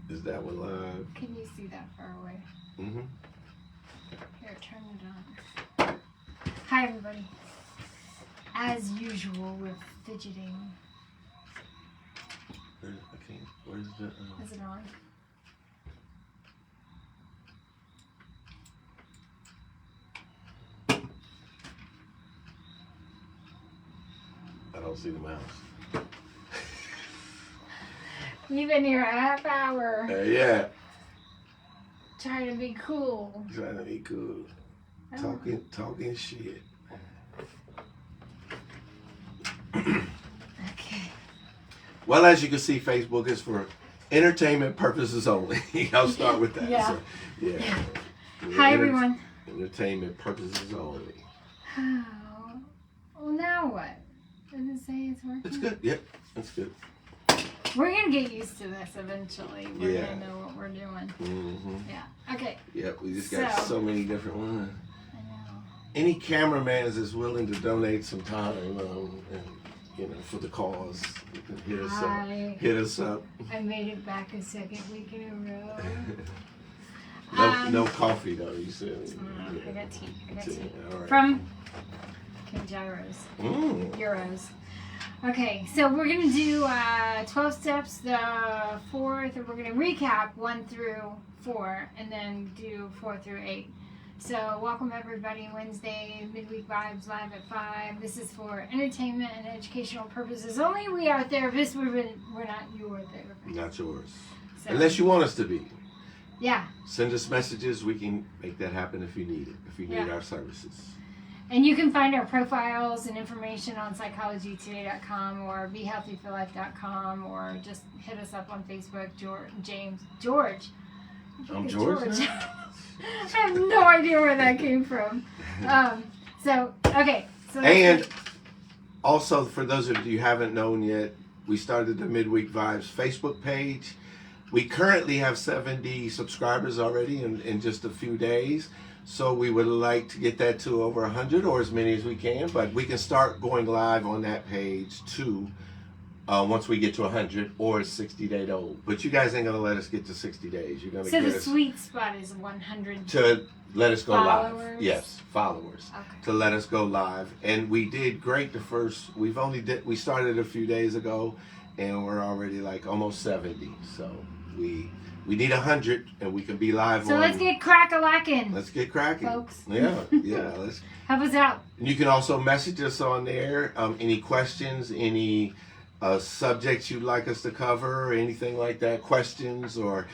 Is that one live? Can you see that far away? Mm-hmm. Here, turn it on. Hi, everybody. As usual, we're fidgeting. Where's the... Is it on? I don't see the mouse. You've been here a half hour. Yeah. Trying to be cool. Trying to be cool. Talking shit. Okay. Well, as you can see, Facebook is for entertainment purposes only. I'll start with that. Yeah. So, yeah. Hi, everyone. Entertainment purposes only. Oh. Well, now what? Does it say it's working? It's good. Yep. That's good. We're going to get used to this eventually. We're Yeah. going to know what we're doing. Mm-hmm. Yeah. Okay. Yep. We just got so many different ones. I know. Any cameraman is willing to donate some time, and for the cause, you can hit us up. Hit us up. I made it back a second week in a row. No coffee though. You said. I got tea. All right. From King Gyros. Euros. Okay, so we're going to do 12 steps, the 4th, and we're going to recap 1 through 4, and then do 4 through 8. So welcome everybody, Wednesday, Midweek Vibes, live at 5. This is for entertainment and educational purposes only. We are therapists, we're not your therapist. Not yours. So, unless you want us to be. Yeah. Send us messages, we can make that happen if you need it, if you need our services. And you can find our profiles and information on psychologytoday.com or behealthyforlife.com, or just hit us up on Facebook. George. I'm George. I have no idea where that came from. Okay. So and also, for those of you who haven't known yet, we started the Midweek Vibes Facebook page. We currently have 70 subscribers already in just a few days. So we would like to get that to over 100 or as many as we can, but we can start going live on that page too once we get to 100 or 60-day old. But you guys ain't gonna let us get to 60 days. You're gonna get the sweet spot is 100 to let us go followers? live. Yes, followers. Okay. To let us go live, and we did great the first. We started a few days ago, and we're already like almost 70. So we need 100, and we can be live. So let's get crack-a-lackin'. Let's get cracking, folks. Yeah. Let's help us out. And you can also message us on there. Any questions, any subjects you'd like us to cover, or anything like that. Questions, or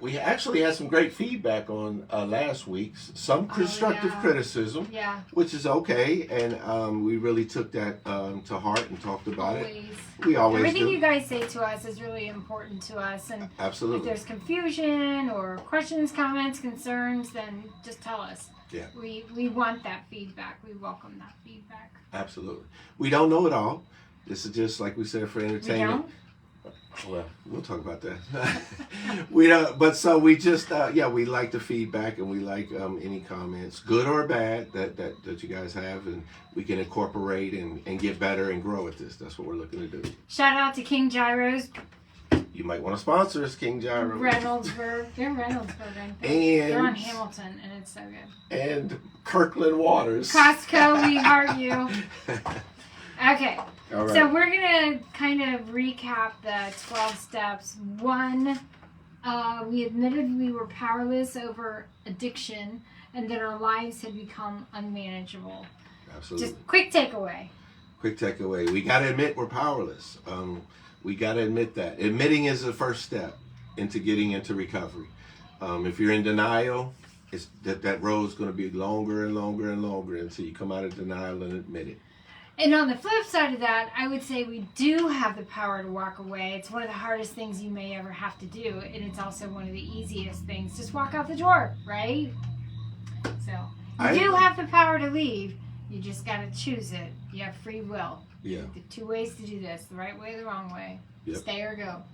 we actually had some great feedback on last week's. Some constructive criticism, which is okay, and we really took that to heart and talked about it. We always Everything do. you guys say to us is really important to us, and absolutely. If there's confusion or questions, comments, concerns, then just tell us. Yeah. We want that feedback. We welcome that feedback. Absolutely. We don't know it all. This is just like we said, for entertainment. Well, we'll talk about that. We don't, but so we just we like the feedback, and we like any comments, good or bad, that you guys have, and we can incorporate and get better and grow at this. That's what we're looking to do. Shout out to King Gyros. You might want to sponsor us, King Gyros. Reynoldsburg. They're Reynoldsburg, I think. And they're on Hamilton, and it's so good. And Kirkland Waters. Costco, we heart you. Okay. All right. So we're going to kind of recap the 12 steps. 1, we admitted we were powerless over addiction and that our lives had become unmanageable. Absolutely. Just quick takeaway. Quick takeaway. We got to admit we're powerless. We got to admit that. Admitting is the first step into getting into recovery. If you're in denial, it's that road's going to be longer and longer and longer until you come out of denial and admit it. And on the flip side of that, I would say we do have the power to walk away. It's one of the hardest things you may ever have to do, and it's also one of the easiest things. Just walk out the door, right? So you do have the power to leave. You just got to choose it. You have free will. Yeah. The 2 ways to do this: the right way, the wrong way. Yep. Stay or go.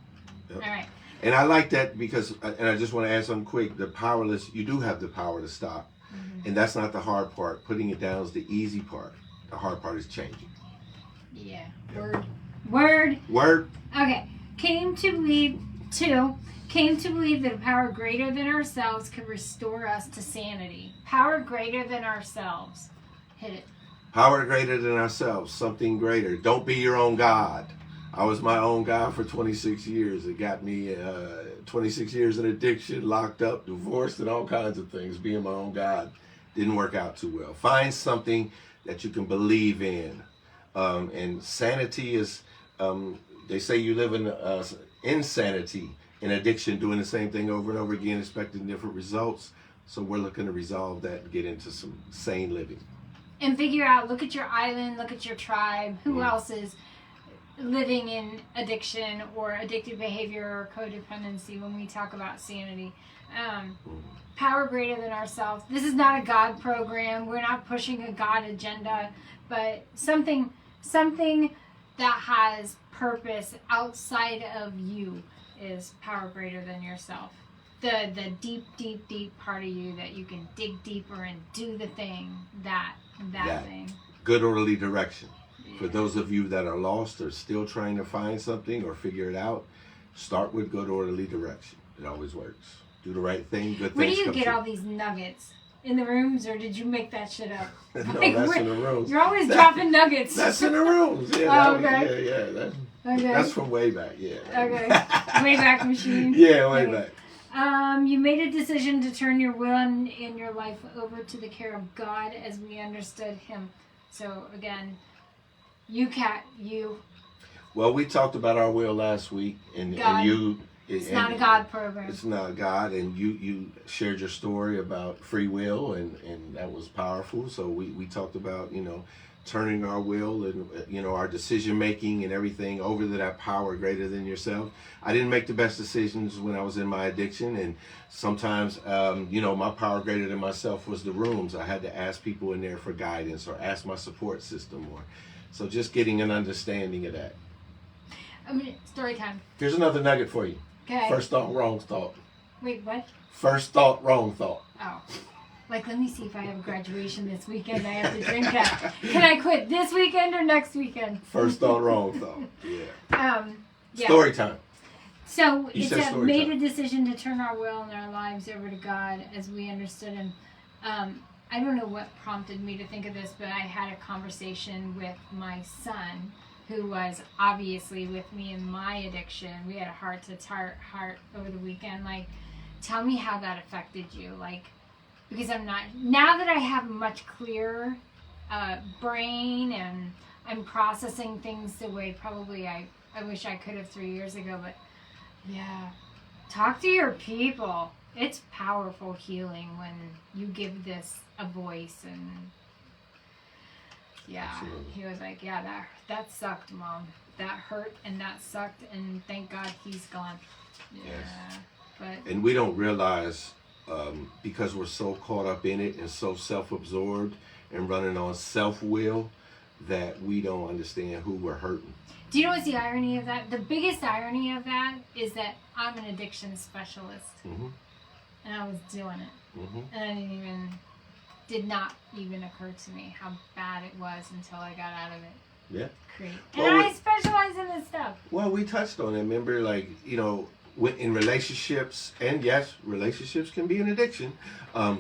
Yep. All right. And I like that because, and I just want to add something quick. The powerless, you do have the power to stop, and that's not the hard part. Putting it down is the easy part. The hard part is changing. Yeah. Word. Word. Okay. Came to believe 2. came to believe that a power greater than ourselves could restore us to sanity. Power greater than ourselves. Hit it. Power greater than ourselves, something greater. Don't be your own God. I was my own God for 26 years. It got me 26 years in addiction, locked up, divorced, and all kinds of things. Being my own God didn't work out too well. Find something that you can believe in. And sanity is, they say you live in insanity, in addiction, doing the same thing over and over again, expecting different results. So we're looking to resolve that and get into some sane living. And figure out, look at your island, look at your tribe, who else is living in addiction or addictive behavior or codependency when we talk about sanity. Power greater than ourselves. This is not a God program. We're not pushing a God agenda, but something that has purpose outside of you is power greater than yourself. The deep, deep, deep part of you that you can dig deeper and do the thing, that thing. Good orderly direction. For those of you that are lost or still trying to find something or figure it out, start with good orderly direction. It always works. Do the right thing, good things come Where do you get true. all these nuggets? In the rooms, or did you make that shit up? No, Like, that's in the rooms. You're always dropping nuggets. That's in the rooms. Yeah, Oh, okay. Okay. That's from way back. Yeah. Okay. Way back machine. Yeah, way Okay. back. You made a decision to turn your will and your life over to the care of God as we understood Him. So again, you. Well, we talked about our will last week, and God. you. It's not a God program. It's not God, and you shared your story about free will, and that was powerful. So we talked about, turning our will and, our decision making and everything over to that power greater than yourself. I didn't make the best decisions when I was in my addiction, and sometimes, my power greater than myself was the rooms. I had to ask people in there for guidance or ask my support system more. So just getting an understanding of that. Story time. Here's another nugget for you. Okay. First thought, wrong thought. Wait, what? First thought, wrong thought. Oh. Like, let me see if I have a graduation this weekend. I have to drink that. Can I quit this weekend or next weekend? First thought, wrong thought. Yeah. Yeah. Story time. So You it's said story made time. a decision to turn our will and our lives over to God as we understood Him. I don't know what prompted me to think of this, but I had a conversation with my son, who was obviously with me in my addiction. We had a heart over the weekend. Like, tell me how that affected you. Like, because I'm not, now that I have a much clearer brain and I'm processing things the way probably I wish I could have 3 years ago. But yeah, talk to your people. It's powerful healing when you give this a voice. And yeah, Absolutely. He was like, yeah, that sucked, Mom. That hurt and that sucked, and thank God he's gone. Yeah, Yes. but And we don't realize, because we're so caught up in it and so self-absorbed and running on self-will, that we don't understand who we're hurting. do you know what's the irony of that? The biggest irony of that is that I'm an addiction specialist, Mm-hmm. and I was doing it, Mm-hmm. and did not even occur to me how bad it was until I got out of it. Yeah. Great. Well, And I specialize in this stuff. Well, we touched on it. Remember, in relationships, and yes, relationships can be an addiction.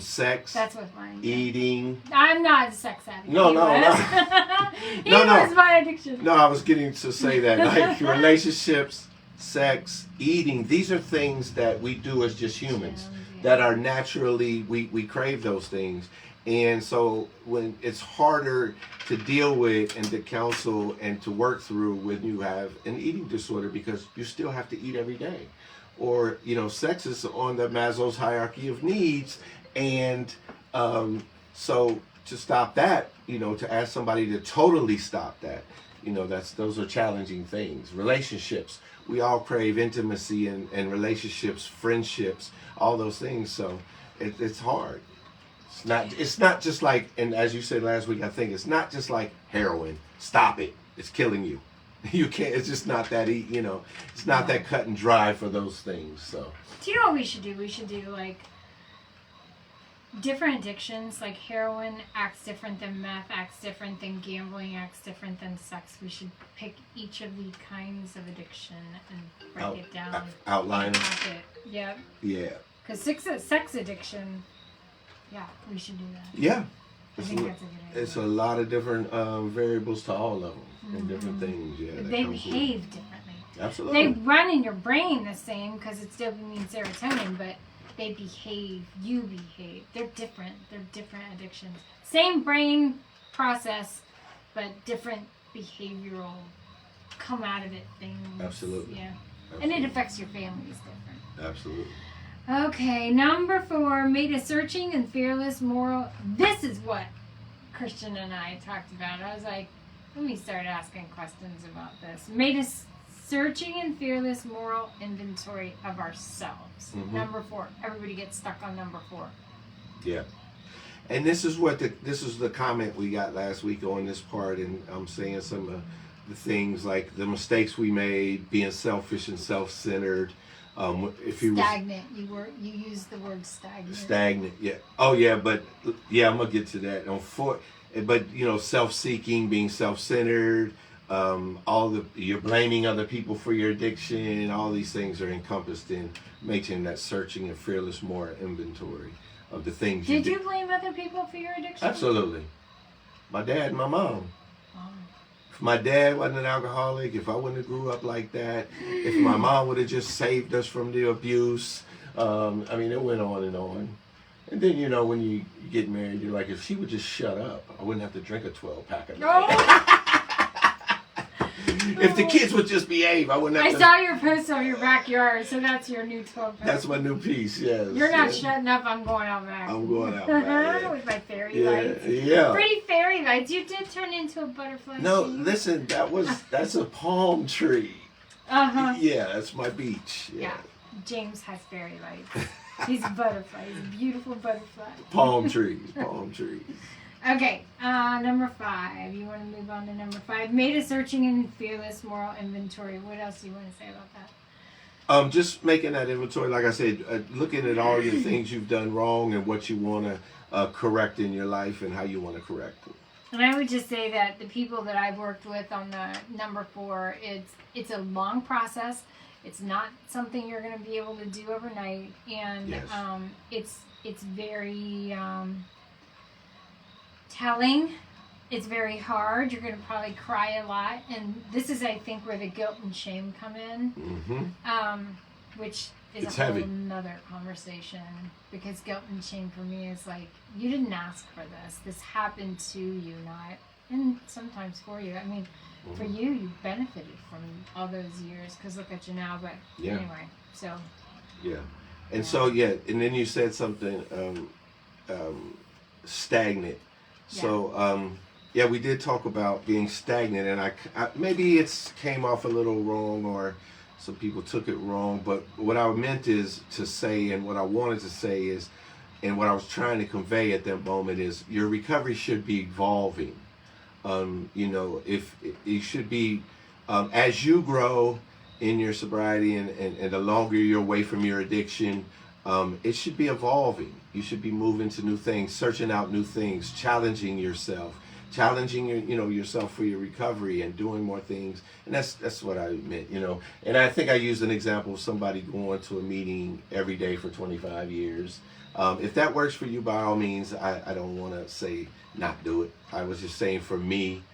Sex, That's what mine. Yeah. eating. I'm not a sex addict. No, He no, was. no. He No, no. was my addiction. No, I was getting to say that. Like relationships, sex, eating, these are things that we do as just humans that are naturally, we crave those things. And so when it's harder to deal with and to counsel and to work through when you have an eating disorder, because you still have to eat every day. Or, sex is on the Maslow's hierarchy of needs. And so to stop that, to ask somebody to totally stop that, those are challenging things. Relationships, we all crave intimacy and relationships, friendships, all those things. So it's hard. It's not just like, and as you said last week, I think it's not just like heroin. Stop it. It's killing you. You can't, it's just not that, it's not that cut and dry for those things. So, Do you know what we should do? We should do like different addictions. Like heroin acts different than meth, acts different than gambling, acts different than sex. We should pick each of the kinds of addiction and break it down. outline and it. hack it. Yeah. Yeah. Because sex addiction, yeah, we should do that. Yeah. I think that's a good idea. It's a lot of different variables to all of them and different things. Yeah. They behave differently. Absolutely. They run in your brain the same because it's dopamine, serotonin, but they behave. You behave. They're different. They're different addictions. Same brain process, but different behavioral come out of it things. Absolutely. Yeah. Absolutely. And it affects your families different. Absolutely. Okay, number 4, made a searching and fearless moral. This is what Christian and I talked about. I was like, let me start asking questions about this. Made a searching and fearless moral inventory of ourselves. Mm-hmm. Number 4. Everybody gets stuck on number 4. Yeah. And this is the comment we got last week on this part, and I'm saying some of the things like the mistakes we made, being selfish and self-centered. If you Stagnant. You used the word stagnant. Stagnant. Yeah. Oh yeah, but yeah, I'm gonna get to that. But self-seeking, being self-centered. You're blaming other people for your addiction. All these things are encompassed in making that searching and fearless moral inventory of the things Did you blame other people for your addiction? Absolutely. My dad and my mom. If my dad wasn't an alcoholic, if I wouldn't have grew up like that, if my mom would have just saved us from the abuse, it went on and on. And then, when you get married, you're like, if she would just shut up, I wouldn't have to drink a 12-pack a night. If the kids would just behave, I wouldn't have I saw your post of your backyard, so that's your new 12-pack. That's my new piece, yes. You're not shutting up, I'm going out back. I'm going out back. Yeah. With my fairy lights. Yeah. Pretty fairy lights. You did turn into a butterfly. No, tree. listen, that's a palm tree. Uh-huh. Yeah, that's my beach. Yeah. James has fairy lights. He's a butterfly. He's a beautiful butterfly. Palm trees. Okay, number 5. You want to move on to number 5? Made a searching and fearless moral inventory. What else do you want to say about that? Just making that inventory, like I said, looking at all your things you've done wrong and what you want to correct in your life and how you want to correct them. And I would just say that the people that I've worked with on the number 4, it's a long process. It's not something you're going to be able to do overnight, and yes. It's very telling. It's very hard. You're going to probably cry a lot, and this is, I think, where the guilt and shame come in, which is it's a whole heavy. Another conversation. Because guilt and shame for me is like, you didn't ask for this. This happened to you, not, and sometimes for you. I mean, for you benefited from all those years. Because look at you now. But anyway, so. Yeah. And so and then you said something stagnant. So, we did talk about being stagnant, and I maybe it's came off a little wrong, or some people took it wrong, but what I meant is to say, and what I wanted to say is, and what I was trying to convey at that moment is, your recovery should be evolving. If it should be, as you grow in your sobriety and the longer you're away from your addiction, it should be evolving. You should be moving to new things, searching out new things, challenging yourself, yourself for your recovery and doing more things. And that's what I meant, And I think I used an example of somebody going to a meeting every day for 25 years. If that works for you, by all means, I don't want to say not do it. I was just saying, for me,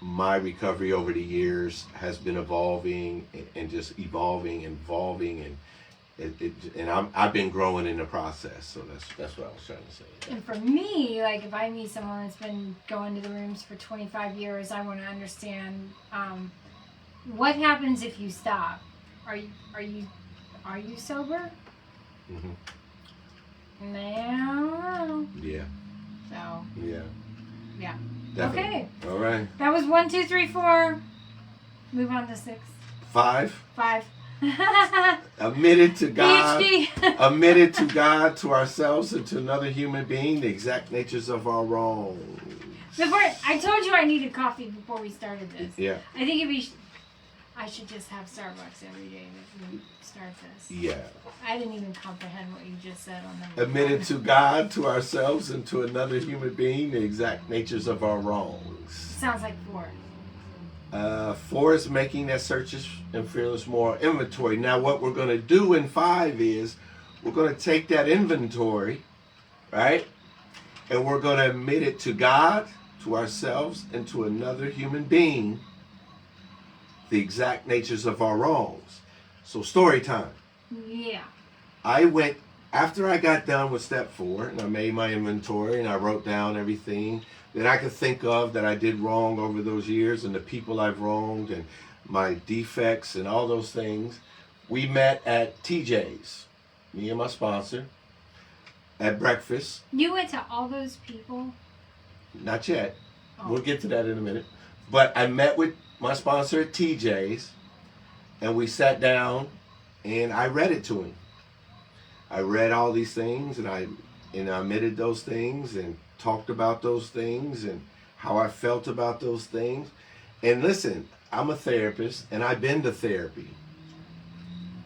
my recovery over the years has been evolving and just evolving and evolving, and I've been growing in the process. So that's what I was trying to say. And for me, like, if I meet someone that's been going to the rooms for 25 years, I want to understand what happens if you stop. Are you sober? Mm-hmm. No. Yeah. So. Yeah. Yeah. Definitely. Okay. All right. That was 1, 2, 3, 4. Move on to 6. 5. 5. Admitted to God. PhD. Admitted to God, to ourselves, and to another human being the exact natures of our wrongs. I told you I needed coffee before we started this. Yeah. I think I should just have Starbucks every day that we start this. Yeah. I didn't even comprehend what you just said on the Admitted to God, to ourselves, and to another human being the exact natures of our wrongs. Sounds like 4. 4 is making that searches and fearless more inventory. Now what we're going to do in 5 is we're going to take that inventory, right? And we're going to admit it to God, to ourselves, and to another human being, the exact natures of our wrongs. So story time. Yeah. I went, after I got done with step 4, and I made my inventory, and I wrote down everything that I could think of that I did wrong over those years, and the people I've wronged, and my defects, and all those things. We met at TJ's, me and my sponsor, at breakfast. You went to all those people? Not yet. Oh. We'll get to that in a minute. But I met with my sponsor at TJ's, and we sat down, and I read it to him. I read all these things, and I admitted those things, and talked about those things, and how I felt about those things. And listen, I'm a therapist, and I've been to therapy.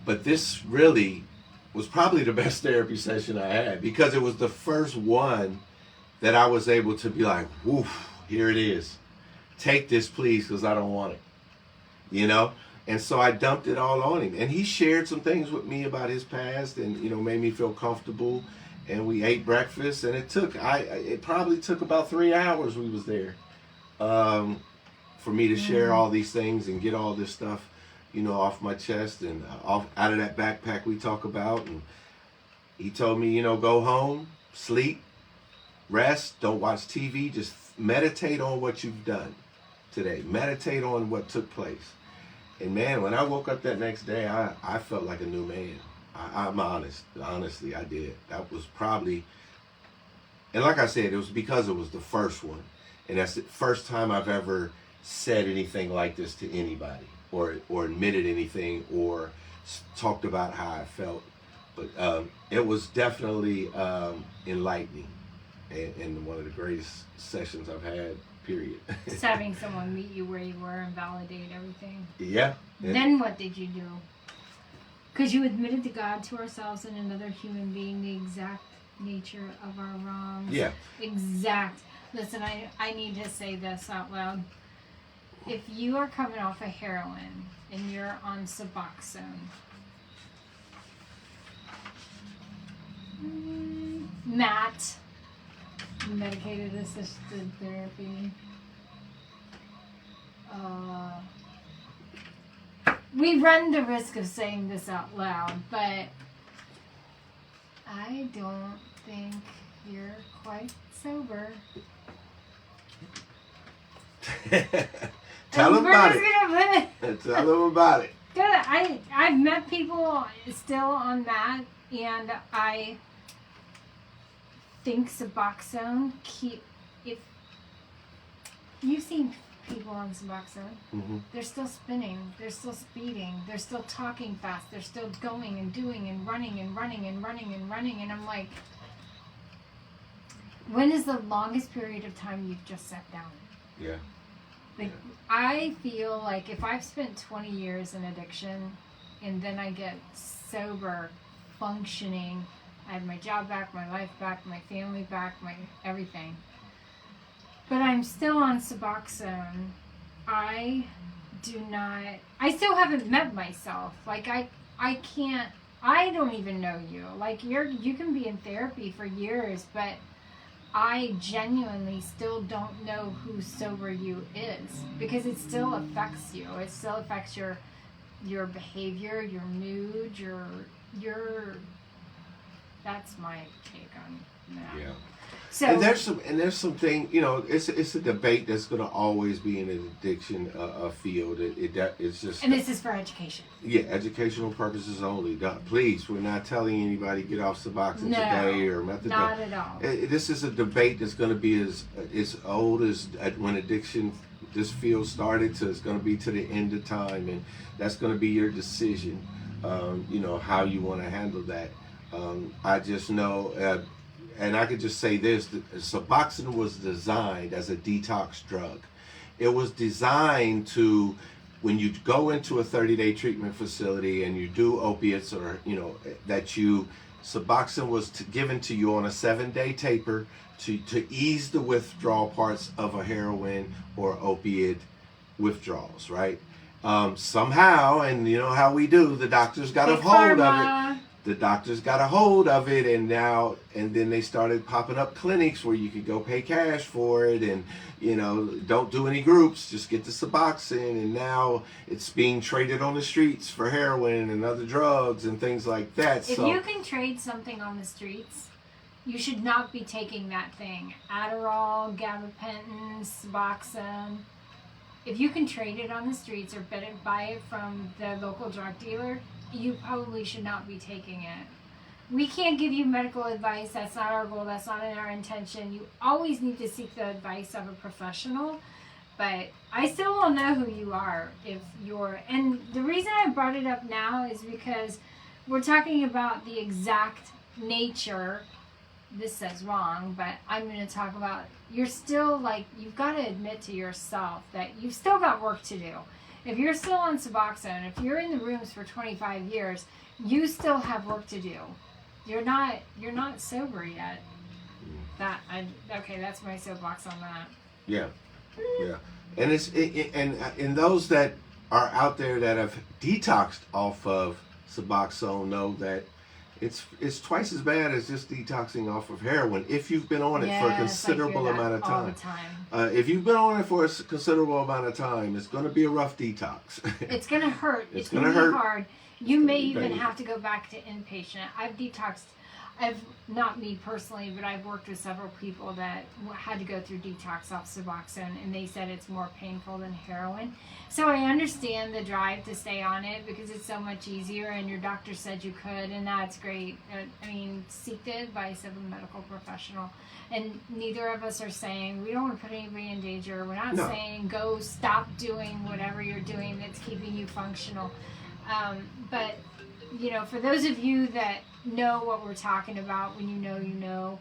But this really was probably the best therapy session I had, because it was the first one that I was able to be like, woof, here it is. Take this, please, because I don't want it. You know? And so I dumped it all on him. And he shared some things with me about his past and, made me feel comfortable. And we ate breakfast, and it probably took about 3 hours we was there for me to share all these things and get all this stuff, off my chest and out of that backpack we talk about. And he told me, go home, sleep, rest, don't watch TV, just meditate on what you've done today. Meditate on what took place. And man, when I woke up that next day, I felt like a new man. I'm honest. Honestly, I did. That was probably, and like I said, it was because it was the first one. And that's the first time I've ever said anything like this to anybody or admitted anything or talked about how I felt. But it was definitely enlightening and one of the greatest sessions I've had, period. Just having someone meet you where you were and validate everything. Yeah. Then what did you do? Because you admitted to God, to ourselves, and another human being the exact nature of our wrongs. Yeah. Exact. Listen, I need to say this out loud. If you are coming off of heroin and you're on Suboxone, Matt, medicated assisted therapy, we run the risk of saying this out loud, but I don't think you're quite sober. Tell them about it. Tell them about it. Good. I've met people still on that, and I think Suboxone if you've seen people on Suboxone, they're still spinning, they're still speeding, they're still talking fast, they're still going and doing and running and running and running and running, and I'm like, when is the longest period of time you've just sat down? Yeah. Like, I feel like if I've spent 20 years in addiction and then I get sober, functioning, I have my job back, my life back, my family back, my everything, but I'm still on Suboxone, I still haven't met myself. Like, I can't, I don't even know you. Like, you can be in therapy for years, but I genuinely still don't know who sober you is, because it still affects you. It still affects your behavior, your mood, your that's my take on that. Yeah. So and there's something, it's a debate that's going to always be in an addiction field. It's just, and this is for education. Yeah, educational purposes only. Please, we're not telling anybody get off Suboxone today or methadone. Not at all. This is a debate that's going to be as old as when this field started, to it's going to be to the end of time, and that's going to be your decision. How you want to handle that. I just know. And I could just say this, Suboxone was designed as a detox drug. It was designed to, when you go into a 30-day treatment facility and you do opiates or, Suboxone was given to you on a 7-day taper to ease the withdrawal parts of a heroin or opiate withdrawals, right? Somehow, and you know how we do, the doctors got a Big hold of Pharma. it. The doctors got a hold of it, and then they started popping up clinics where you could go pay cash for it, and don't do any groups, just get the Suboxone, and now it's being traded on the streets for heroin and other drugs and things like that. If you can trade something on the streets, you should not be taking that thing. Adderall, gabapentin, Suboxone. If you can trade it on the streets or buy it from the local drug dealer, you probably should not be taking it. We can't give you medical advice. That's not our goal. That's not in our intention. You always need to seek the advice of a professional. But I still don't know who you are and the reason I brought it up now is because we're talking about the exact nature. This says wrong, but I'm going to talk about, you're still you've got to admit to yourself that you've still got work to do. If you're still on Suboxone, if you're in the rooms for 25 years, you still have work to do. You're not sober yet. Okay, that's my soapbox on that. Yeah. And those that are out there that have detoxed off of Suboxone know that it's twice as bad as just detoxing off of heroin if you've been on it for a considerable amount of time. All the time. If you've been on it for a considerable amount of time, it's going to be a rough detox. It's going to hurt. It's going to be hard. You may even have to go back to inpatient. Not me personally, but I've worked with several people that had to go through detox off Suboxone, and they said it's more painful than heroin. So I understand the drive to stay on it because it's so much easier, and your doctor said you could, and that's great. Seek the advice of a medical professional. And neither of us are saying, we don't want to put anybody in danger. We're not saying go stop doing whatever you're doing that's keeping you functional. But for those of you that know what we're talking about, when you know,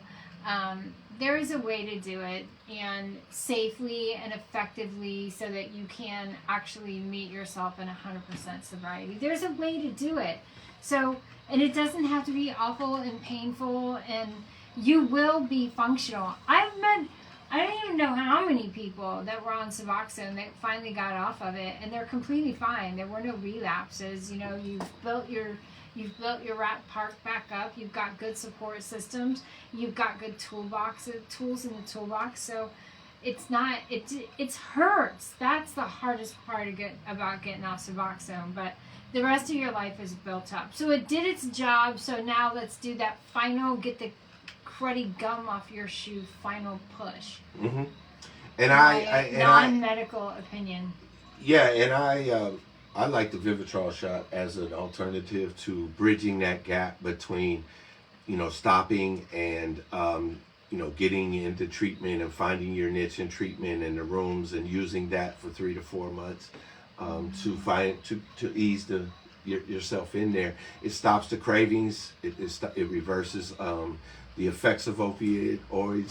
there is a way to do it, and safely and effectively, so that you can actually meet yourself in 100% sobriety. There's a way to do it. So, and it doesn't have to be awful and painful, and you will be functional. I don't even know how many people that were on Suboxone that finally got off of it, and they're completely fine. There were no relapses. You've built your rat park back up. You've got good support systems. You've got good tools in the toolbox. So it hurts. That's the hardest part about getting off Suboxone. But the rest of your life is built up. So it did its job. So now let's do that final, get the cruddy gum off your shoe final push. Mm-hmm. And non-medical opinion. Yeah, and I like the Vivitrol shot as an alternative to bridging that gap between, stopping and, getting into treatment and finding your niche in treatment in the rooms and using that for 3 to 4 months to ease yourself in there. It stops the cravings. It reverses the effects of opioids.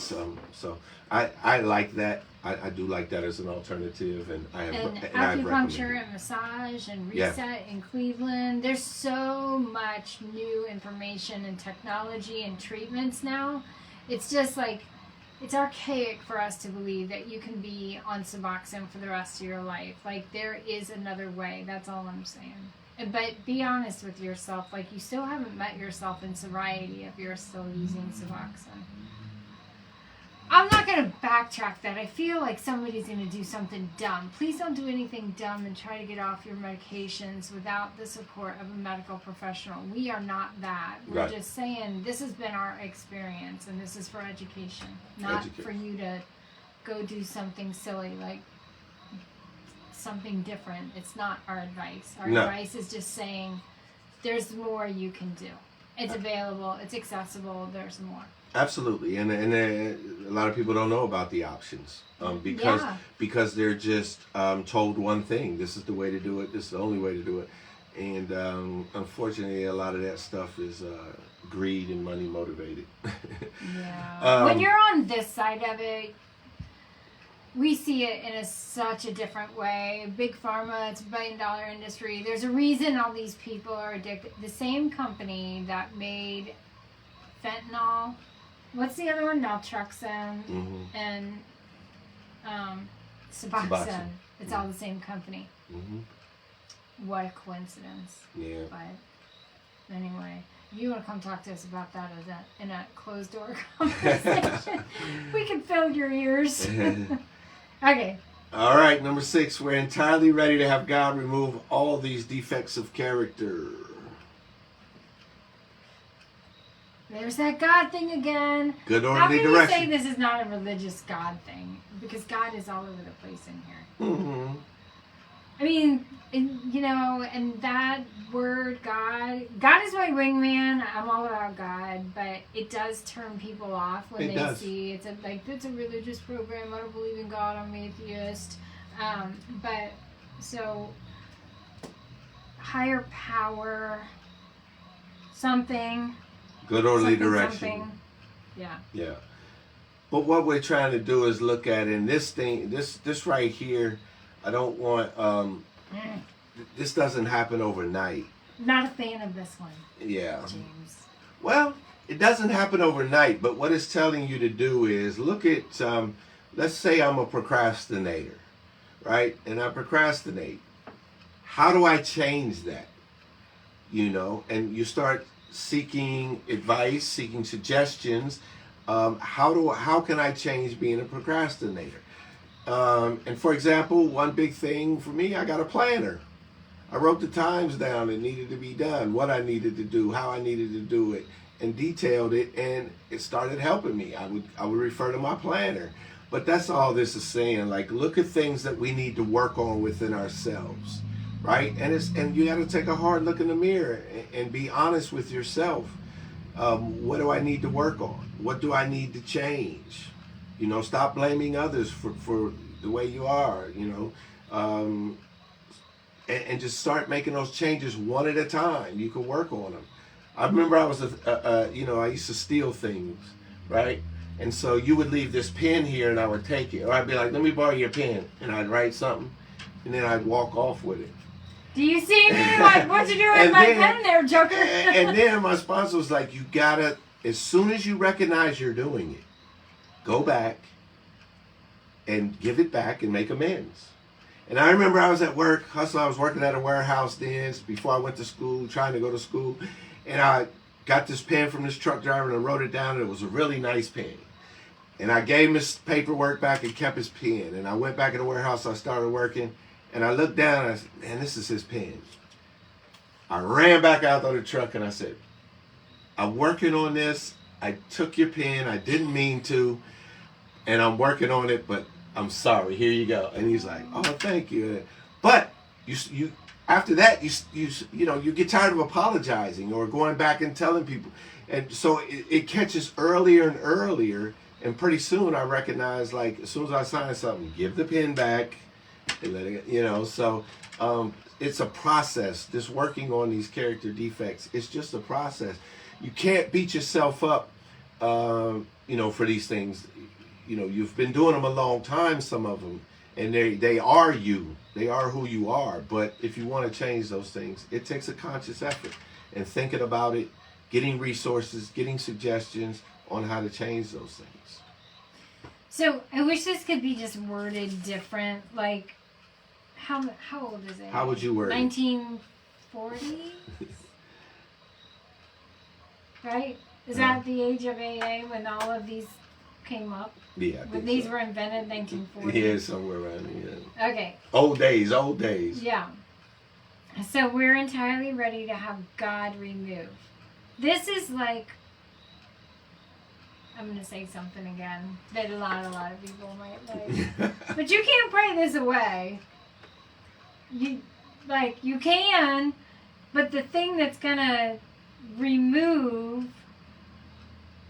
So I like that. I do like that as an alternative, and acupuncture and massage and reset in Cleveland. There's so much new information and technology and treatments now. It's just it's archaic for us to believe that you can be on Suboxone for the rest of your life. There is another way. That's all I'm saying. But be honest with yourself. You still haven't met yourself in sobriety if you're still using Suboxone. I'm not going to backtrack that. I feel like somebody's going to do something dumb. Please don't do anything dumb and try to get off your medications without the support of a medical professional. We are not that. We're just saying this has been our experience, and this is for education, not for you to go do something silly something different. It's not our advice. Our advice is just saying there's more you can do. It's available. It's accessible. There's more. Absolutely, and a lot of people don't know about the options because they're just told one thing. This is the way to do it. This is the only way to do it, and unfortunately, a lot of that stuff is greed and money motivated. When you're on this side of it, we see it in such a different way. Big Pharma, it's $1 billion industry. There's a reason all these people are addicted. The same company that made fentanyl. What's the other one? Naltrexone and Suboxone. It's all the same company. What a coincidence. Yeah. But anyway, you want to come talk to us about that in a closed door conversation? We can fill your ears. Okay. All right, number 6. We're entirely ready to have God remove all these defects of character. There's that God thing again. Good How orderly can direction. you say this is not a religious God thing? Because God is all over the place in here. I mean, and that word God is my wingman. I'm all about God, but it does turn people off when they see it's a religious program. I don't believe in God. I'm an atheist. But so higher power, something. Good orderly direction. Something. Yeah. Yeah. But what we're trying to do is look at in this thing, this right here. I don't want. This doesn't happen overnight. Not a fan of this one. Yeah. James. Well, it doesn't happen overnight, but what it's telling you to do is look at. Let's say I'm a procrastinator, right? And I procrastinate. How do I change that? And you start seeking advice, seeking suggestions. How can I change being a procrastinator? And for example, one big thing for me, I got a planner. I wrote the times down that needed to be done, what I needed to do, how I needed to do it, and detailed it, and it started helping me. I would refer to my planner. But that's all this is saying. Like, look at things that we need to work on within ourselves, right? And you got to take a hard look in the mirror and be honest with yourself. What do I need to work on? What do I need to change? Stop blaming others for the way you are, and just start making those changes one at a time. You can work on them. I remember I was, I used to steal things, right? And so you would leave this pen here and I would take it. Or I'd be like, let me borrow your pen. And I'd write something and then I'd walk off with it. Do you see me? Like, what you doing with my pen there, Joker? And then my sponsor was like, you gotta, as soon as you recognize you're doing it, go back and give it back and make amends. And I remember I was at work, hustling. I was working at a warehouse then before I went to school, trying to go to school. And I got this pen from this truck driver and I wrote it down, and it was a really nice pen. And I gave him his paperwork back and kept his pen. And I went back in the warehouse, I started working, and I looked down and I said, man, this is his pen. I ran back out of the truck and I said, I'm working on this. I took your pen. I didn't mean to. And I'm working on it, but I'm sorry. Here you go. And he's like, oh, thank you. But you after that, you get tired of apologizing or going back and telling people. And so it catches earlier and earlier. And pretty soon I recognize, like, as soon as I sign something, give the pen back and let it, so it's a process. This working on these character defects, it's just a process. You can't beat yourself up, for these things. You've been doing them a long time, some of them, and they are you. They are who you are. But if you want to change those things, it takes a conscious effort and thinking about it, getting resources, getting suggestions on how to change those things. So I wish this could be just worded different. Like, how old is it? How would you word it? 1940? Right? Is that the age of AA when all of these came up? Yeah. When these were invented in 1940? Yeah, somewhere around here. Okay. Old days. Yeah. So we're entirely ready to have God remove. This is like, I'm going to say something again that a lot of people might like. But you can't pray this away. You can, but the thing that's going to remove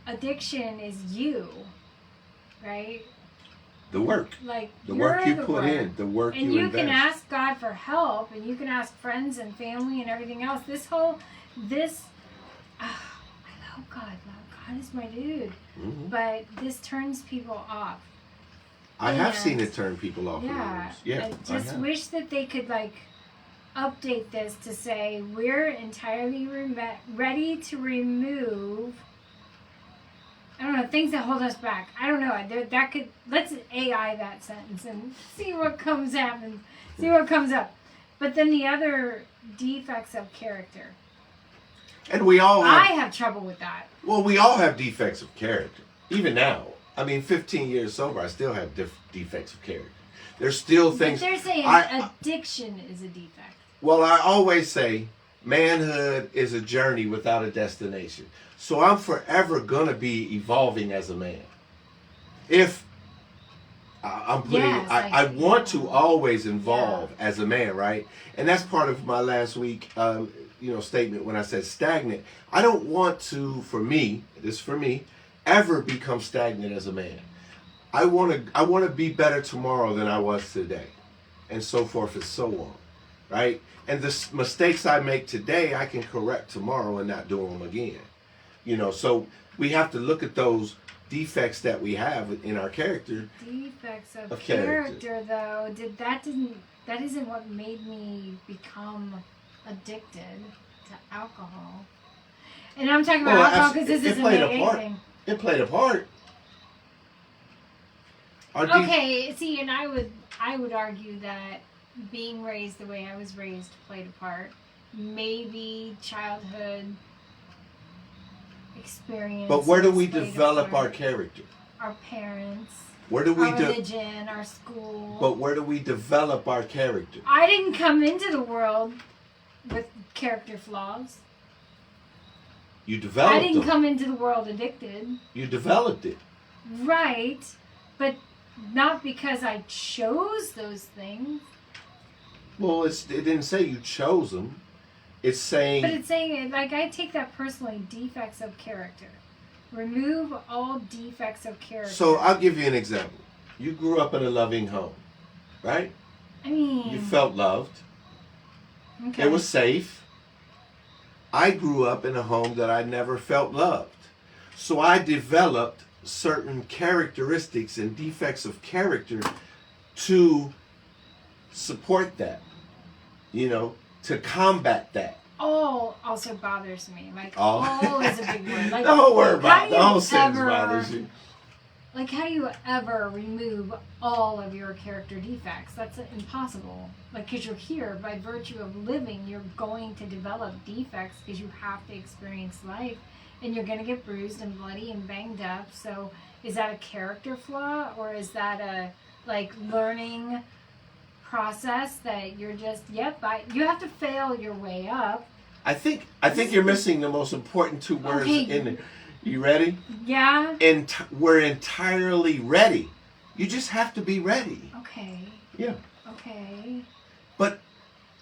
addiction is you, right? The work. Like, the work you put in, the work you invest. And you can ask God for help, and you can ask friends and family and everything else. I love God. God is my dude. Mm-hmm. But this turns people off. I have seen it turn people off. Yeah. I just wish that they could, update this to say, we're entirely ready to remove I don't know, things that hold us back. I don't know. That could, let's AI that sentence and see what comes up. But then the other defects of character. And we all I have trouble with that. Well, we all have defects of character. Even now. I mean, 15 years sober, I still have defects of character. There's still things. But they're saying addiction is a defect. Well, I always say manhood is a journey without a destination. So I'm forever going to be evolving as a man. If I'm putting, Yes, I want to always evolve as a man, right? And that's part of my last week, statement when I said stagnant. I don't want to, for me, ever become stagnant as a man. I want to be better tomorrow than I was today, and so forth and so on, right? And the mistakes I make today, I can correct tomorrow and not do them again. So we have to look at those defects that we have in our character. Defects of character, though, that isn't what made me become addicted to alcohol. And I'm talking about alcohol because this isn't anything. It played a part. Okay, see, and I would argue that being raised the way I was raised played a part. Maybe childhood experience. But where do we develop our character? Our parents. Where do we our religion, our school. But where do we develop our character? I didn't come into the world with character flaws. You developed I didn't come into the world addicted. You developed it. Right, but not because I chose those things. Well, it didn't say you chose them. It's saying... But it's saying, like, I take that personally, defects of character. Remove all defects of character. So, I'll give you an example. You grew up in a loving home, right? I mean... You felt loved. Okay. It was safe. I grew up in a home that I never felt loved. So I developed certain characteristics and defects of character to support that, to combat that. All also bothers me. Like, all is a big word. Like, don't worry about it. The whole sentence bothers you. Like, how do you ever remove all of your character defects? That's impossible. Like, because you're here, by virtue of living, you're going to develop defects because you have to experience life. And you're going to get bruised and bloody and banged up. So, is that a character flaw? Or is that a, learning process that you're just, you have to fail your way up. I think you're missing the most important two words in it. You ready? Yeah. We're entirely ready. You just have to be ready. Okay. Yeah. Okay. But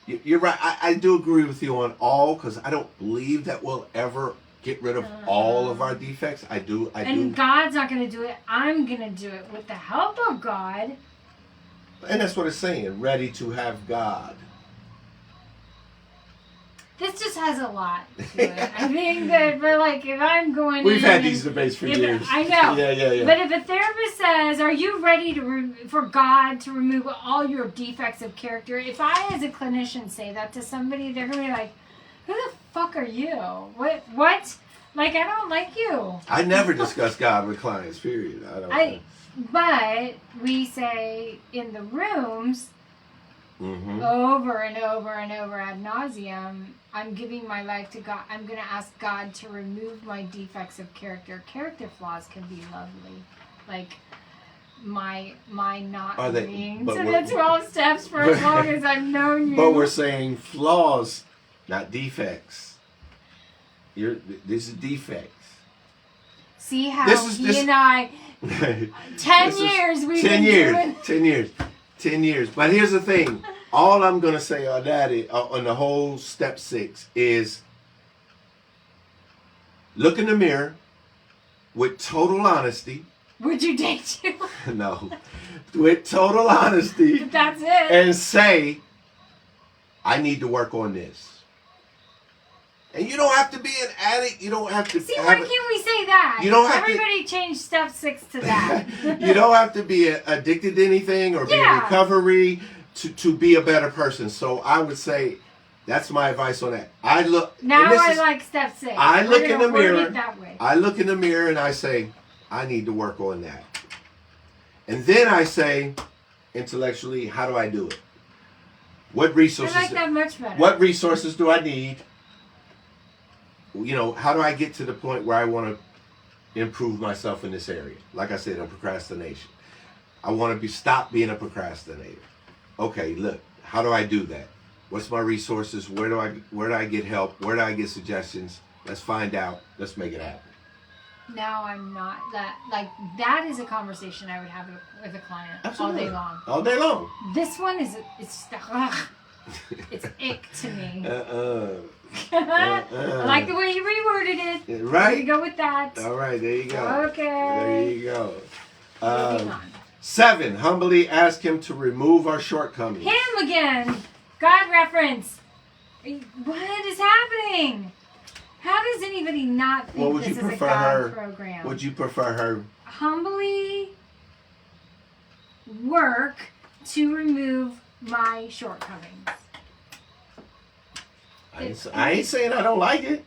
you're right. I do agree with you on all, because I don't believe that we'll ever get rid of all of our defects. I do. And God's not going to do it. I'm going to do it with the help of God. And that's what it's saying. Ready to have God. This just has a lot to it. I think that, if I'm going We've had these debates for years. I know. Yeah. But if a therapist says, are you ready for God to remove all your defects of character? If I, as a clinician, say that to somebody, they're going to be like, who the fuck are you? What? I don't like you. I never discuss God with clients, period. But we say in the rooms, over and over and over ad nauseum, I'm giving my life to God. I'm going to ask God to remove my defects of character. Character flaws can be lovely. Like my not being. So that's 12 steps for as long as I've known you. But we're saying flaws, not defects. These are defects. See how and I, 10 years we've been doing. 10 years. But here's the thing. All I'm going to say on that, on the whole step 6, is look in the mirror with total honesty. Would you date you? No. With total honesty. But that's it. And say, I need to work on this. And you don't have to be an addict. You don't have to. See, why can't we say that? You don't have Everybody change step 6 to that. You don't have to be addicted to anything or be in recovery to be a better person. So I would say that's my advice on that. I like step 6. I look in the mirror. That way. I look in the mirror and I say, I need to work on that. And then I say, intellectually, how do I do it? What resources? I like that much better. What resources do I need? You know, how do I get to the point where I want to improve myself in this area? Like I said, in procrastination. I want to stop being a procrastinator. Okay, look, how do I do that? What's my resources? Where do I get help? Where do I get suggestions? Let's find out. Let's make it happen. Now I'm not that, like, that is a conversation I would have with a client. Absolutely. All day long. All day long. This one is, it's ick to me. I like the way you reworded it. Right? We go with that. All right, there you go. Okay. There you go. Moving on. 7, humbly ask him to remove our shortcomings. Him again. God reference. What is happening? How does anybody not think this is a God program? Would you prefer her? Humbly work to remove my shortcomings. I ain't saying I don't like it.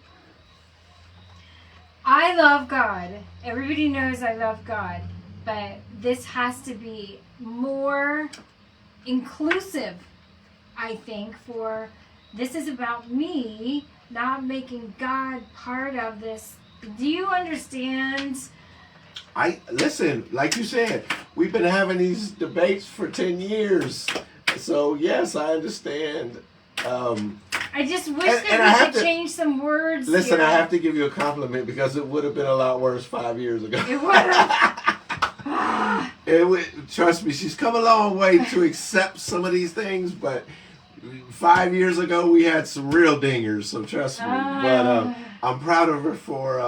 I love God. Everybody knows I love God. But this has to be more inclusive, I think, for this is about me, not making God part of this. Do you understand? Listen, like you said, we've been having these debates for 10 years. So, yes, I understand. I just wish that we could change some words. Listen, here. I have to give you a compliment because it would have been a lot worse 5 years ago. It would have. Trust me, she's come a long way to accept some of these things, but 5 years ago we had some real dingers, so trust me. But I'm proud of her for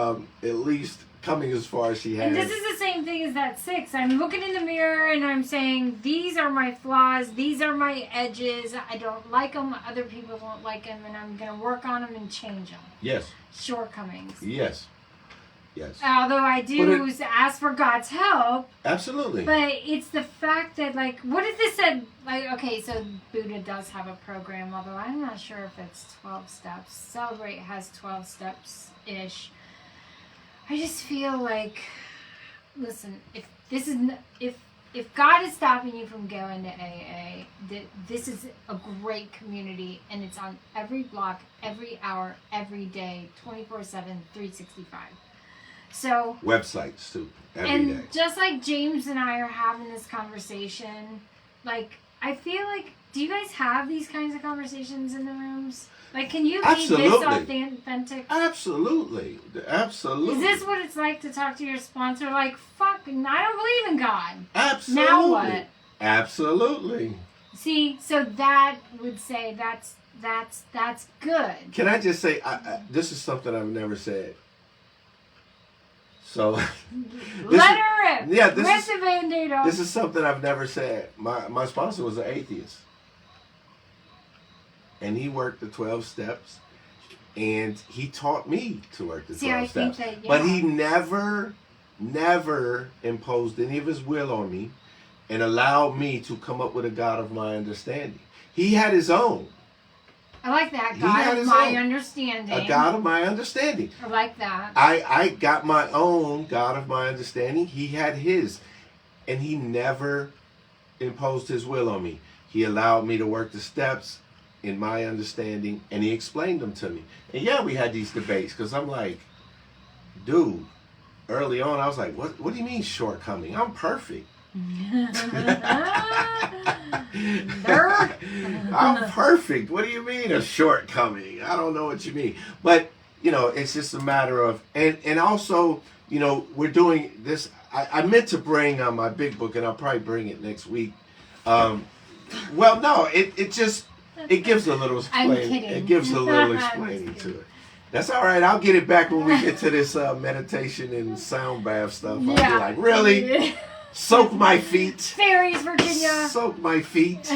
at least coming as far as she has. And this is the same thing as that 6. I'm looking in the mirror and I'm saying, these are my flaws, these are my edges, I don't like them, other people won't like them, and I'm going to work on them and change them. Yes. Shortcomings. Yes. Yes. Although I do ask for God's help. Absolutely. But it's the fact that, like, what if this said, like, okay, so Buddha does have a program, although I'm not sure if it's 12 steps. Celebrate has 12 steps-ish. I just feel like, listen, if God is stopping you from going to AA, this is a great community, and it's on every block, every hour, every day, 24/7, 365. So websites too, every day. Just like James and I are having this conversation, like, I feel like, do you guys have these kinds of conversations in the rooms? Like, can you be this authentic? Absolutely. Absolutely. Is this what it's like to talk to your sponsor? Like, fuck, I don't believe in God. Absolutely. Now what? Absolutely. See, so that would say that's good. Can I just say, this is something I've never said. So, let her rip. Yeah, rip the Band-Aid off. This is something I've never said. My sponsor was an atheist. And he worked the 12 steps. And he taught me to work the 12 steps. Think that, yeah. But he never imposed any of his will on me and allowed me to come up with a God of my understanding. He had his own. I like that. God of my understanding. A God of my understanding. I like that. I got my own God of my understanding. He had his. And he never imposed his will on me. He allowed me to work the steps in my understanding, and he explained them to me. And yeah, we had these debates, because I'm like, dude, early on I was like, what do you mean shortcoming? I'm perfect. I'm perfect. What do you mean a shortcoming? I don't know what you mean. But, it's just a matter of, and also, we're doing this. I meant to bring my big book, and I'll probably bring it next week. Well, no, it just, it gives a little explaining. It gives a little explaining to it. That's all right. I'll get it back when we get to this meditation and sound bath stuff. I'll be like, really? Soak my feet. Fairies, Virginia. Soak my feet.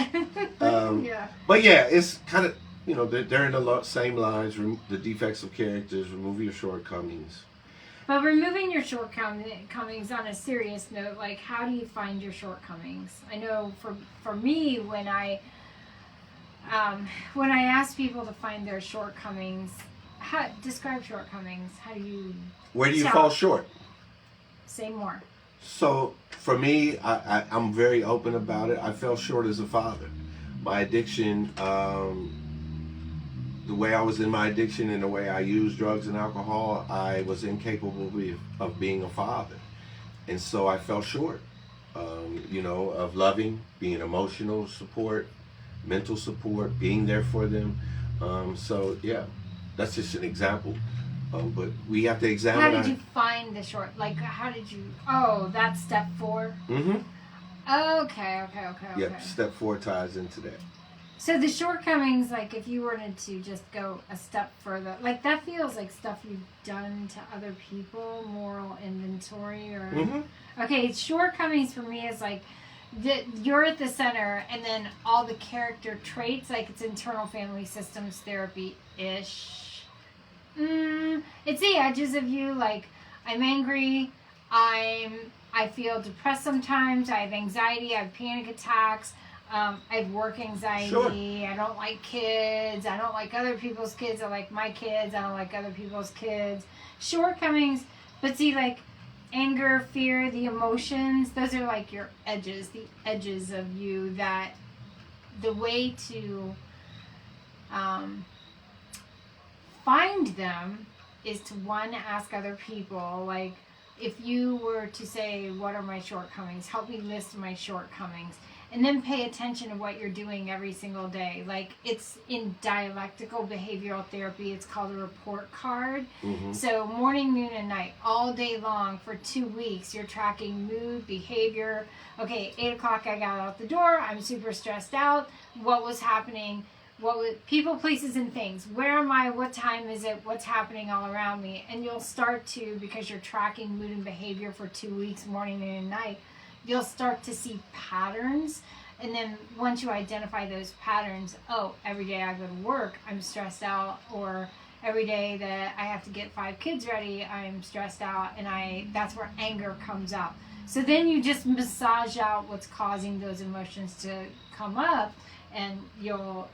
Yeah. But yeah, it's kind of, they're in the same lines. The defects of characters, remove your shortcomings. But removing your shortcomings on a serious note, like, how do you find your shortcomings? I know for me, when I ask people to find their shortcomings, describe shortcomings. How do you? Where do you fall short? Say more. So for me, I'm very open about it. I fell short as a father. My addiction, the way I was in my addiction and the way I used drugs and alcohol, I was incapable of being a father. And so I fell short, of loving, being emotional support, mental support, being there for them. So yeah, that's just an example. But we have to examine. How did you find the short? Like, how did you? Oh, that's step 4. Mm-hmm. Okay. Yep. Step 4 ties into that. So the shortcomings, like if you wanted to just go a step further, like that feels like stuff you've done to other people, moral inventory, or okay. Shortcomings for me is like you're at the center, and then all the character traits, like it's internal family systems therapy ish. It's the edges of you. Like I'm angry. I feel depressed sometimes. I have anxiety. I have panic attacks. I have work anxiety. Sure. I don't like kids. I don't like other people's kids. I like my kids. I don't like other people's kids. Shortcomings. But see, like anger, fear, the emotions, those are like your edges, the edges of you that the way to find them is to, one, ask other people. Like if you were to say, what are my shortcomings? Help me list my shortcomings. And then pay attention to what you're doing every single day. Like it's in dialectical behavioral therapy. It's called a report card. Mm-hmm. So morning, noon, and night, all day long for 2 weeks, you're tracking mood, behavior. Okay, 8 o'clock I got out the door. I'm super stressed out. What was happening? What was people, places, and things? Where am I? What time is it? What's happening all around me? And you'll start to, because you're tracking mood and behavior for 2 weeks, morning, noon, and night, you'll start to see patterns. And then once you identify those patterns, oh, every day I go to work, I'm stressed out. Or every day that I have to get 5 kids ready, I'm stressed out. And that's where anger comes out. So then you just massage out what's causing those emotions to come up. And you'll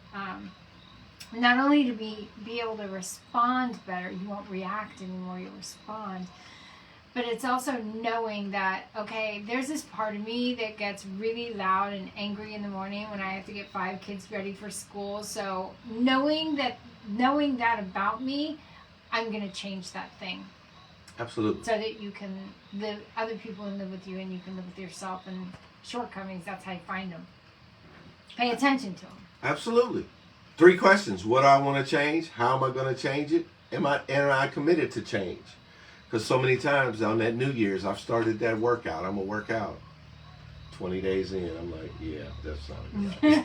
not only to be able to respond better, you won't react anymore, you'll respond. But it's also knowing that, okay, there's this part of me that gets really loud and angry in the morning when I have to get 5 kids ready for school. So knowing that about me, I'm going to change that thing. Absolutely. So that you can live, other people can live with you, and you can live with yourself. And shortcomings, that's how you find them. Pay attention to them. Absolutely. 3 questions. What do I want to change? How am I going to change it? Am I committed to change? Because so many times on that New Year's, I've started that workout. I'm going to work out. 20 days in, I'm like, yeah, that's not good.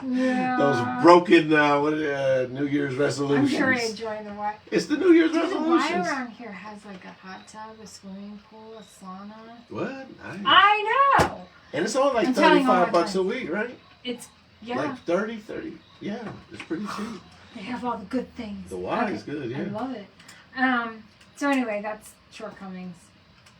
Yeah. Those broken New Year's resolutions. I'm sure I enjoy the what. It's the New Year's Dude, resolutions. why around here has like a hot tub, a swimming pool, a sauna? What? I know. And it's only like I'm telling all my $35 a friends. week, right? It's, yeah. Like 30. Yeah, it's pretty cheap. They have all the good things. The wine is good, yeah. I love it. So anyway, that's shortcomings.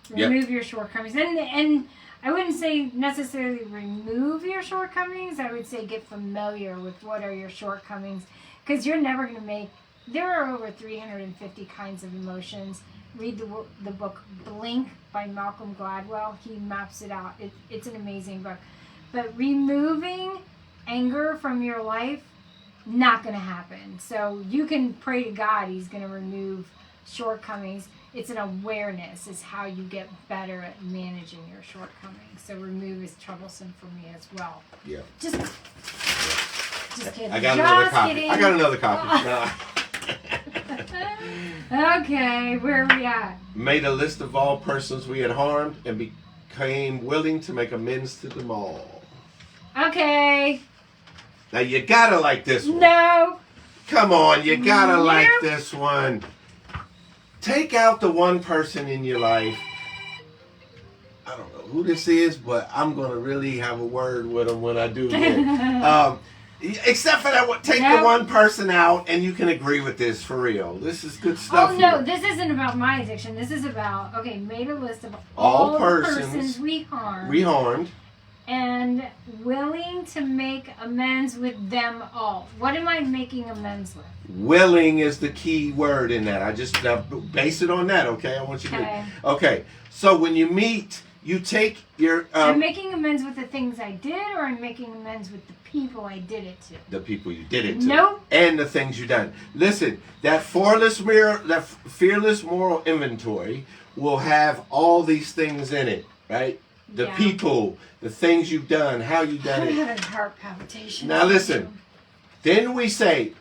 Remove your shortcomings. And I wouldn't say necessarily remove your shortcomings. I would say get familiar with what are your shortcomings. Because you're never going to make... There are over 350 kinds of emotions. Read the book Blink by Malcolm Gladwell. He maps it out. It's an amazing book. But removing anger from your life, not going to happen. So you can pray to God He's going to remove shortcomings. It's an awareness is how you get better at managing your shortcomings. So remove is troublesome for me as well. Yeah. Just kidding. I got another copy. Kidding. I got another copy. Okay, where are we at? Made a list of all persons we had harmed and became willing to make amends to them all. Okay. Now you gotta like this one. No. Come on, you gotta like this one. Take out the one person in your life. I don't know who this is, but I'm gonna really have a word with them when I do it. Except for that, take the one person out, and you can agree with this for real. This is good stuff. Oh no, here. this isn't about my addiction. This is about made a list of all persons we harmed. and willing to make amends with them all. What am I making amends with? Willing is the key word in that. I just now base it on that, okay? I want you to. Okay. So when you meet, you take your. I'm making amends with the things I did, or I'm making amends with the people I did it to. The people you did it to. Nope. And the things you done. Listen, that fearless moral inventory will have all these things in it, right? The people, the things you've done, how you've done it. I had a heart palpitation. Now listen, then we say,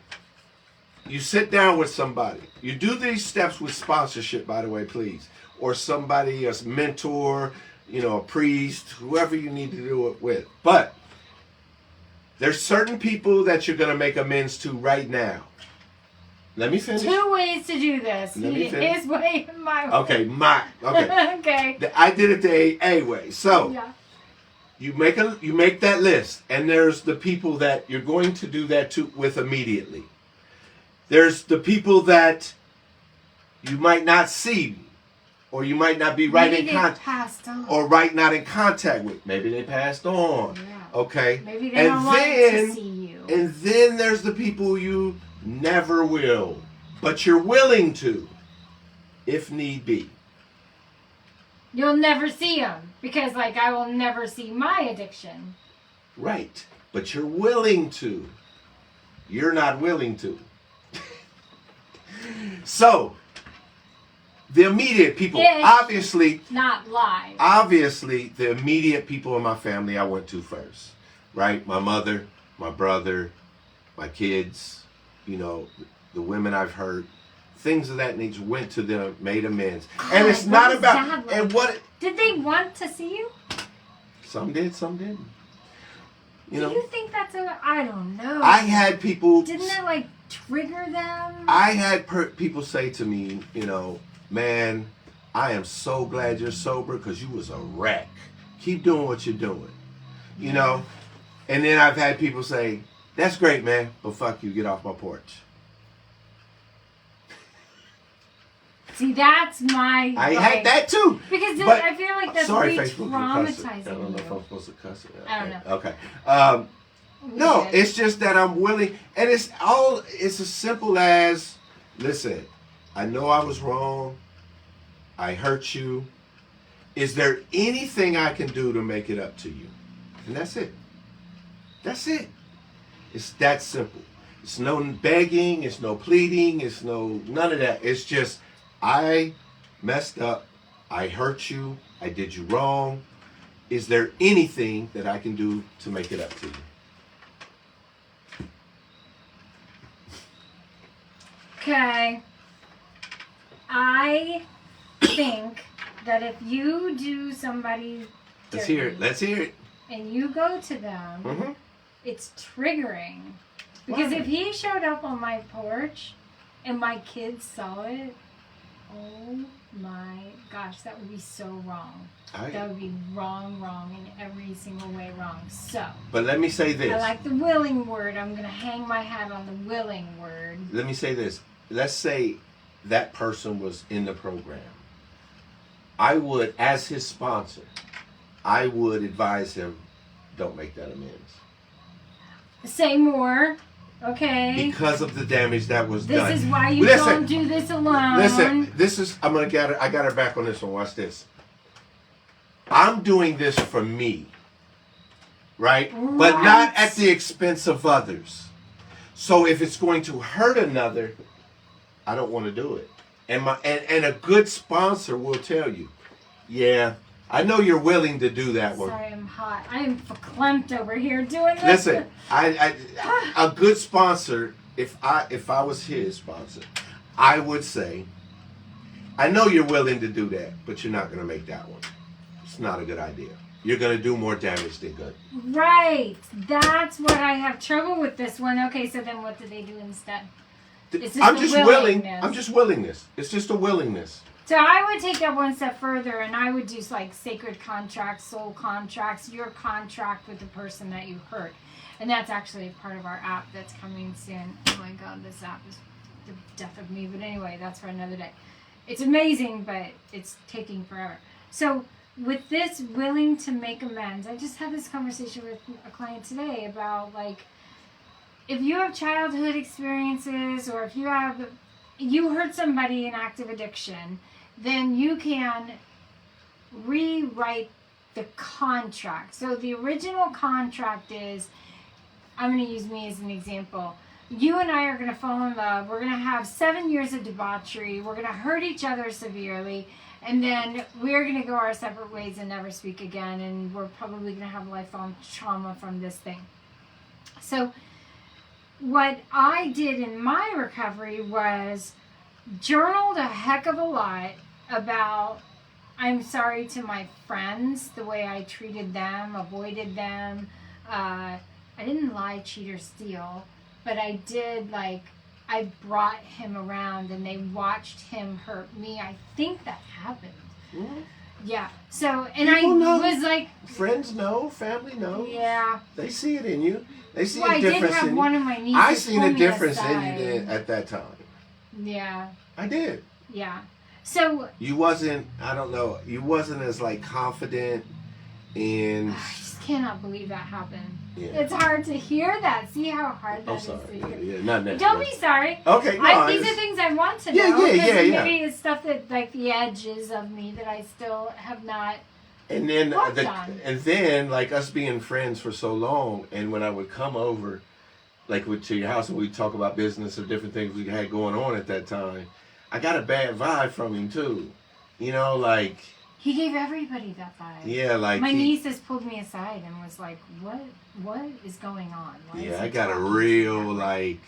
you sit down with somebody. You do these steps with sponsorship, by the way, please. Or somebody, a mentor, a priest, whoever you need to do it with. But there's certain people that you're going to make amends to right now. Let me finish. 2 ways to do this. His way and my way. Okay, okay. Okay. I did it the AA way. So you make that list, and there's the people that you're going to do that with immediately. There's the people that you might not see, or you might not be not in contact with. Maybe they passed on. Yeah. Okay. Maybe they don't like to see you. And then there's the people you never will, but you're willing to, if need be. You'll never see them because, I will never see my addiction. Right, but you're willing to. You're not willing to. So, the immediate people, obviously, not live. Obviously, the immediate people in my family I went to first, right? My mother, my brother, my kids. The women I've hurt, things of that nature, went to them, made amends. God, and it's not about, did they want to see you? Some did, some didn't. Do you think that's I don't know. I had people. Didn't it trigger them? I had people say to me, man, I am so glad you're sober because you was a wreck. Keep doing what you're doing. And then I've had people say, that's great, man, but fuck you, get off my porch. See, that's my... I had that too. Because I feel like that's Facebook, traumatizing. I don't know if I'm supposed to cuss it. I don't know. Okay. No, it's just that I'm willing, and it's as simple as, listen, I know I was wrong. I hurt you. Is there anything I can do to make it up to you? And that's it. That's it. It's that simple. It's no begging. It's no pleading. It's none of that. It's just, I messed up. I hurt you. I did you wrong. Is there anything that I can do to make it up to you? Okay. I think that if you do somebody dirty, Let's hear it. And you go to them, it's triggering. Because if he showed up on my porch and my kids saw it, oh my gosh, that would be so wrong. That would be wrong in every single way wrong. So. But let me say this. I like the willing word. I'm going to hang my hat on the willing word. Let me say this. Let's say that person was in the program. I would, as his sponsor, I would advise him, don't make that amends. Say more. Okay. Because of the damage that was done. This is why you don't do this alone. Listen, I got her back on this one. Watch this. I'm doing this for me. Right? But not at the expense of others. So if it's going to hurt another, I don't want to do it. And a good sponsor will tell you, yeah, I know you're willing to do that one. Sorry, I'm hot. I am verklempt over here doing this. Listen, a good sponsor, if I was his sponsor, I would say, I know you're willing to do that, but you're not going to make that one. It's not a good idea. You're going to do more damage than good. Right. That's what I have trouble with this one. Okay, so then what do they do instead? I'm just willing. I'm just willingness. It's just a willingness. So I would take that one step further, and I would do sacred contracts, soul contracts, your contract with the person that you hurt. And that's actually part of our app that's coming soon. Oh my God, this app is the death of me. But anyway, that's for another day. It's amazing, but it's taking forever. So with this willing to make amends, I just had this conversation with a client today about, like, if you have childhood experiences or if you hurt somebody in active addiction, then you can rewrite the contract. So the original contract is, I'm going to use me as an example. You and I are going to fall in love. We're going to have 7 years of debauchery. We're going to hurt each other severely. And then we're going to go our separate ways and never speak again. And we're probably going to have lifelong trauma from this thing. So what I did in my recovery was journaled a heck of a lot about, I'm sorry to my friends, the way I treated them, avoided them. I didn't lie, cheat, or steal, but I did, like, I brought him around and they watched him hurt me. I think that happened. Mm-hmm. Yeah. So, and People was like... Friends know, family knows. Yeah. They see it in you. They see a difference in you. I did have one of my nieces I seen a difference aside. in you did at that time. Yeah. I did. Yeah. So... You wasn't, I don't know, you wasn't as, like, confident and... I just cannot believe that happened. Yeah. It's hard to hear that. See how hard that is to hear. Yeah, not that. Don't be sorry. Okay, no, these are things I want to know. Yeah. Maybe it's stuff that, like, the edges of me that I still have not and then worked on. And then, like, us being friends for so long, and when I would come over, like, to your house and we'd talk about business or different things we had going on at that time, I got a bad vibe from him, too. You know, like... He gave everybody that vibe. Yeah, like... My nieces pulled me aside and was like, what is going on? I got a real, like...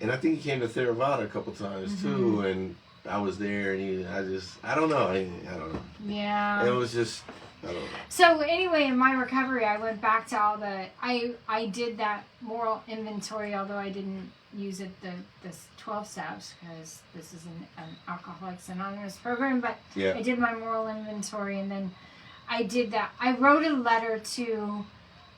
And I think he came to Theravada a couple times, too, and I was there, and I don't know. I don't know. Yeah. It was just... I don't know. So anyway, in my recovery, I went back to all the... I did that moral inventory, although I didn't use it the 12 steps because this is an Alcoholics Anonymous program, but I did my moral inventory, and then I did that. I wrote a letter to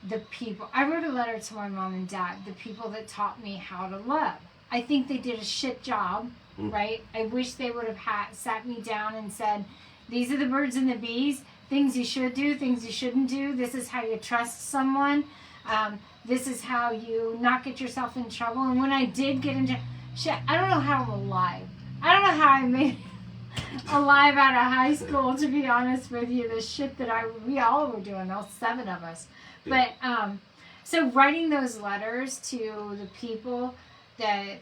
the people. I wrote a letter to my mom and dad, the people that taught me how to love. I think they did a shit job, right? I wish they would have sat me down and said, these are the birds and the bees, things you should do, things you shouldn't do. This is how you trust someone. This is how you not get yourself in trouble. And when I did get into shit, I don't know how I'm alive. I don't know how I made alive out of high school, to be honest with you. The shit that we all were doing, all 7 of us. Yeah. But, so writing those letters to the people that,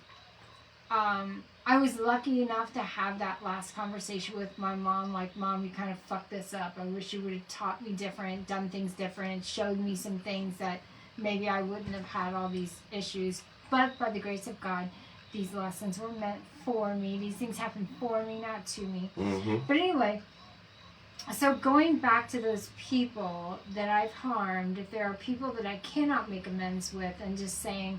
I was lucky enough to have that last conversation with my mom. Like, Mom, you kind of fucked this up. I wish you would have taught me different, done things different, showed me some things that maybe I wouldn't have had all these issues. But by the grace of God, these lessons were meant for me. These things happened for me, not to me. Mm-hmm. But anyway, so going back to those people that I've harmed, if there are people that I cannot make amends with, and just saying,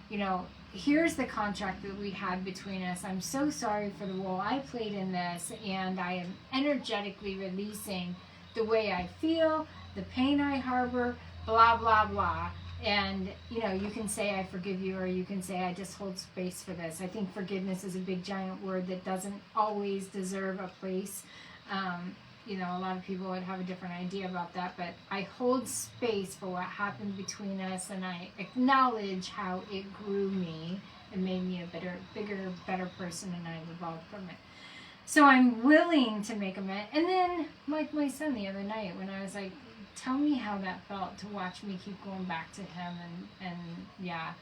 you know, here's the contract that we had between us. I'm so sorry for the role I played in this, and I am energetically releasing the way I feel, the pain I harbor, blah, blah, blah. And, you know, you can say I forgive you, or you can say I just hold space for this. I think forgiveness is a big giant word that doesn't always deserve a place. You know, a lot of people would have a different idea about that, but I hold space for what happened between us, and I acknowledge how it grew me and made me a bigger, better person, and I evolved from it. So I'm willing to make amends. And then, like my son the other night, when I was like, tell me how that felt to watch me keep going back to him, and yeah.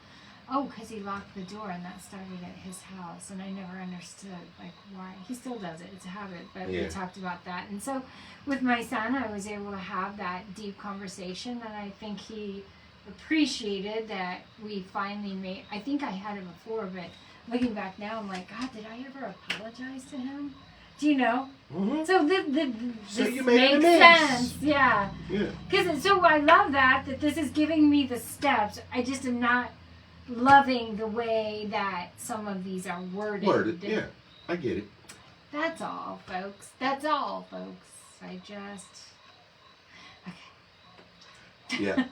Oh, because he locked the door, and that started at his house, and I never understood, like, why. He still does it. It's a habit, but we talked about that. And so with my son, I was able to have that deep conversation, and I think he appreciated that we finally made... I think I had it before, but looking back now, I'm like, God, did I ever apologize to him? Do you know? Mm-hmm. So this you made makes sense. Yeah. Because so I love that this is giving me the steps. I just am not loving the way that some of these are worded. Yeah. I get it. That's all, folks. That's all, folks. I just... Okay. Yeah.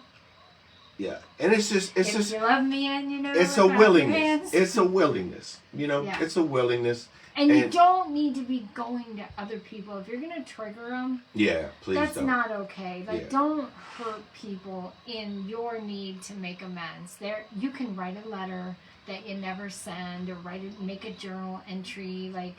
Yeah, and it's if just you love me and you know it's a about willingness. hands. It's a willingness. You know, Yeah. it's a willingness. And you don't need to be going to other people. If you're going to trigger them, yeah, please that's don't. not okay. Like, Yeah. don't hurt people in your need to make amends. You can write a letter that you never send, or make a journal entry. Like,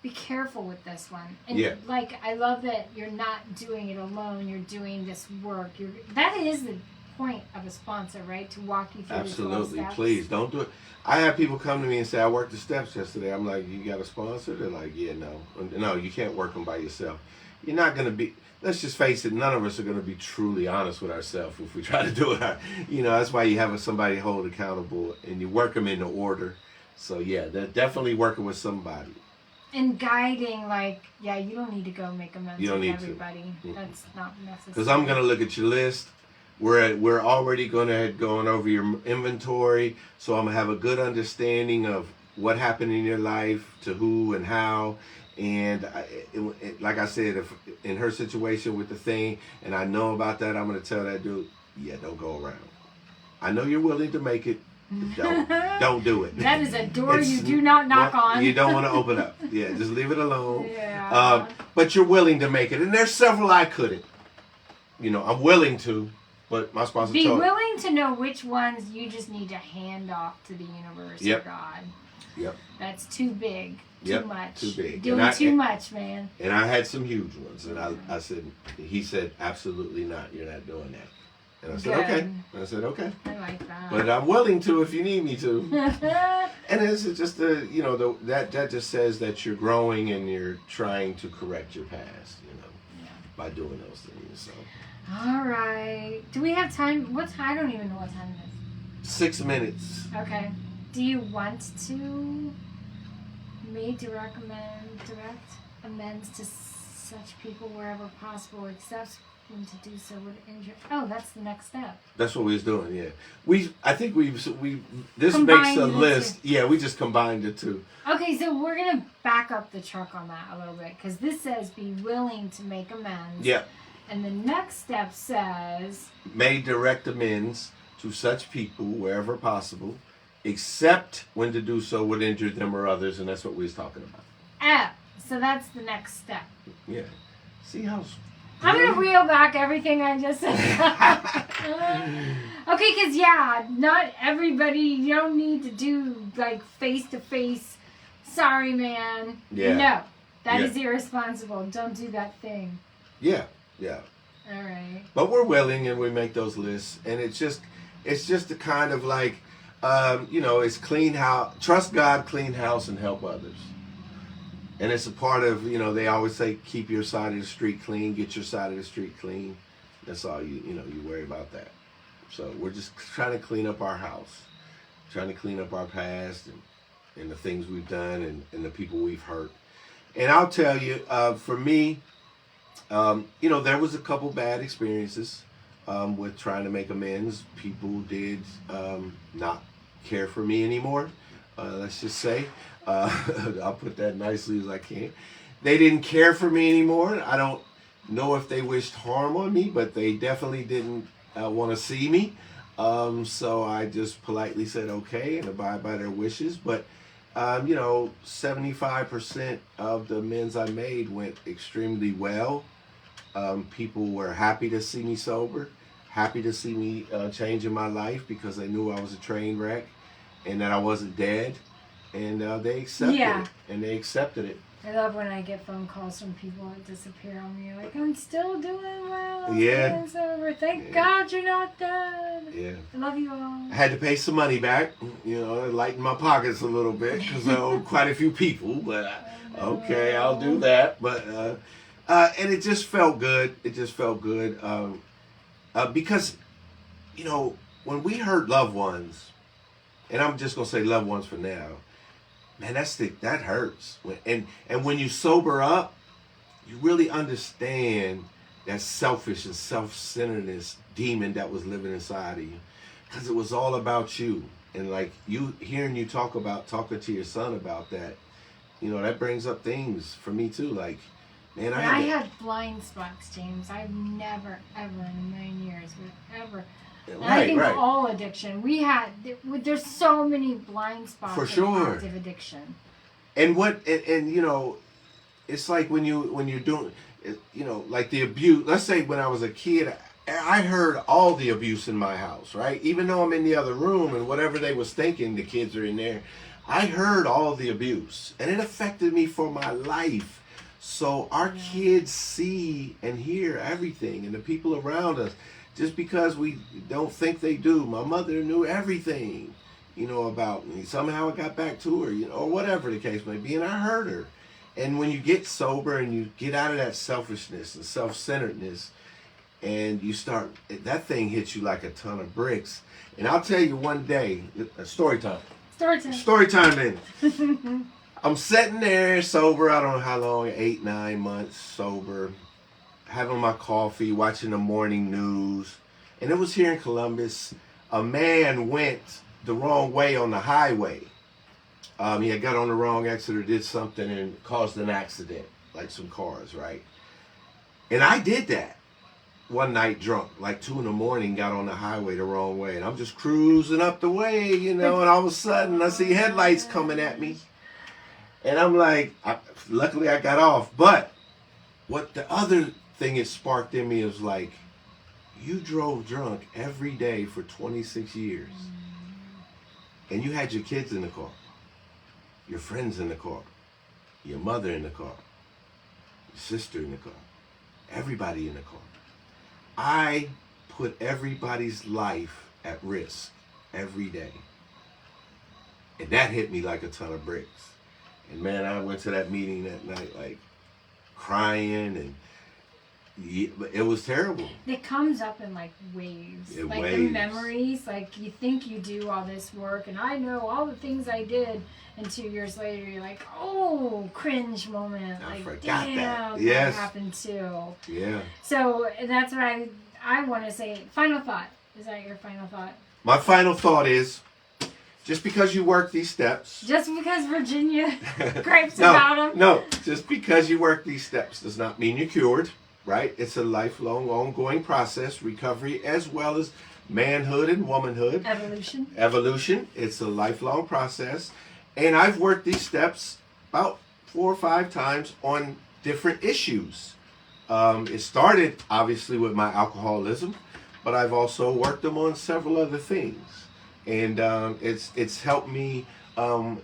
be careful with this one. And Yeah. like, I love that you're not doing it alone. You're doing this work. That is the point of a sponsor, right? To walk you through Absolutely, the 12 steps. please don't do it. I have people come to me and say, "I worked the steps yesterday." I'm like, "You got a sponsor?" They're like, "Yeah, no, you can't work them by yourself. You're not gonna be. Let's just face it. None of us are gonna be truly honest with ourselves if we try to do it. That's why you have somebody hold accountable and you work them into order. So yeah, they're definitely working with somebody. And guiding, like, yeah, you don't need to go make amends You don't with need to. everybody. Mm-mm. That's not necessary. Because I'm gonna look at your list. We're already going over your inventory, so I'm gonna have a good understanding of what happened in your life, to who and how, and like I said, if in her situation with the thing, and I know about that, I'm gonna tell that dude, yeah, don't go around. I know you're willing to make it. Don't do it. That is a door you do not knock on. You don't want to open up. Yeah, just leave it alone. Yeah. But you're willing to make it, and there's several I couldn't. I'm willing to. But my sponsor Be told willing to know which ones you just need to hand off to the universe or God. Yep. That's too big. Too much. Too big. Doing too much, man. And I had some huge ones. And he said, absolutely not. You're not doing that. And I said, Good. okay. And I said, okay. I like that. But I'm willing to if you need me to. And it's just that just says that you're growing and you're trying to correct your past, by doing those things. So. All right. Do we have time? I don't even know what time it is. 6 minutes. Okay. Do you want me to recommend direct amends to such people wherever possible, except when to do so would injure? Oh, that's the next step. That's what we was doing. Yeah. I think this Combined makes a the list. two. Yeah, we just combined the two. Okay, so we're gonna back up the truck on that a little bit, because this says be willing to make amends. Yeah. And the next step says May direct amends to such people wherever possible, except when to do so would injure them or others, and that's what we was talking about. So that's the next step. Yeah. See how. I'm gonna reel back everything I just said. Okay, because not everybody. You don't need to do like face to face. Sorry, man. Yeah. No, that is irresponsible. Don't do that thing. Yeah. All right. But we're willing, and we make those lists, and it's just the kind of like, it's clean house. Trust God, clean house, and help others. And it's a part of, they always say, keep your side of the street clean, get your side of the street clean. That's all you worry about that. So we're just trying to clean up our house, trying to clean up our past and the things we've done and the people we've hurt. And I'll tell you, for me, there was a couple bad experiences with trying to make amends. People did not care for me anymore. Let's just say. I'll put that nicely as I can. They didn't care for me anymore. I don't know if they wished harm on me, but they definitely didn't want to see me. So I just politely said okay and abide by their wishes. But 75% of the amends I made went extremely well. People were happy to see me sober, happy to see me changing my life because they knew I was a train wreck and that I wasn't dead. And they accepted it. And they accepted it. I love when I get phone calls from people that disappear on me. Like, I'm still doing well. Yeah. It's over. Thank God you're not dead. Yeah. I love you all. I had to pay some money back. It lightened my pockets a little bit because I owed quite a few people. But okay, I'll do that. But and it just felt good. It just felt good because when we hurt loved ones, and I'm just gonna say loved ones for now. Man, that hurts. And when you sober up, you really understand that selfish and self-centeredness demon that was living inside of you. Because it was all about you. And like hearing you talking to your son about that, that brings up things for me too. Like, man, I had blind spots, James. I've never, ever in a million years would ever. And I think all addiction. There's so many blind spots for sure. Active addiction. And you know, it's like when you're doing, you know, like the abuse. Let's say when I was a kid, I heard all the abuse in my house, right? Even though I'm in the other room and whatever they was thinking, the kids are in there. I heard all the abuse, and it affected me for my life. So our kids see and hear everything, and the people around us, just because we don't think they do. My mother knew everything, you know, about me. Somehow it got back to her, you know, or whatever the case may be, and I heard her. And when you get sober and you get out of that selfishness and self-centeredness, and you start, that thing hits you like a ton of bricks. And I'll tell you one day, story time. Story time then. I'm sitting there sober, I don't know how long, 8, 9 months sober, having my coffee, watching the morning news. And it was here in Columbus. A man went the wrong way on the highway. He had got on the wrong exit or did something and caused an accident, like some cars, right? And I did that one night drunk, like 2 a.m, got on the highway the wrong way. And I'm just cruising up the way, you know, and all of a sudden I see headlights coming at me. And I'm like, luckily I got off. But what the other thing it sparked in me is like, you drove drunk every day for 26 years. And you had your kids in the car, your friends in the car, your mother in the car, your sister in the car, everybody in the car. I put everybody's life at risk every day. And that hit me like a ton of bricks. And man, I went to that meeting that night like crying, and it was terrible. It comes up in like waves. The memories, like you think you do all this work and I know all the things I did, and 2 years later you're like, oh, cringe moment. I like, forgot damn, that. Yes. That happened too. Yeah. So that's what I want to say. Final thought. Is that your final thought? My final thought is, just because you work these steps. Just because Virginia gripes about them. No, just because you work these steps does not mean you're cured, right? It's a lifelong, ongoing process, recovery as well as manhood and womanhood. Evolution. It's a lifelong process. And I've worked these steps about 4 or 5 times on different issues. It started, obviously, with my alcoholism, but I've also worked them on several other things. And it's helped me, you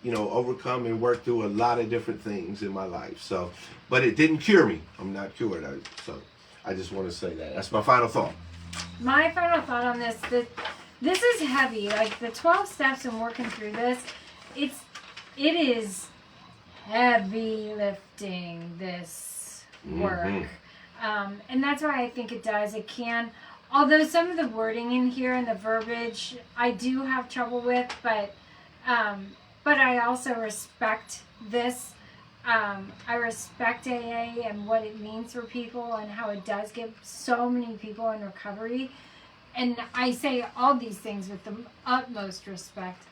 know, overcome and work through a lot of different things in my life. So, but it didn't cure me. I'm not cured. So I just want to say that. That's my final thought. My final thought on this, this is heavy. Like the 12 steps and working through this, it is heavy lifting, this work. And that's why I think it does. It can. Although some of the wording in here and the verbiage I do have trouble with, but I also respect this. I respect AA and what it means for people and how it does give so many people in recovery. And I say all these things with the utmost respect.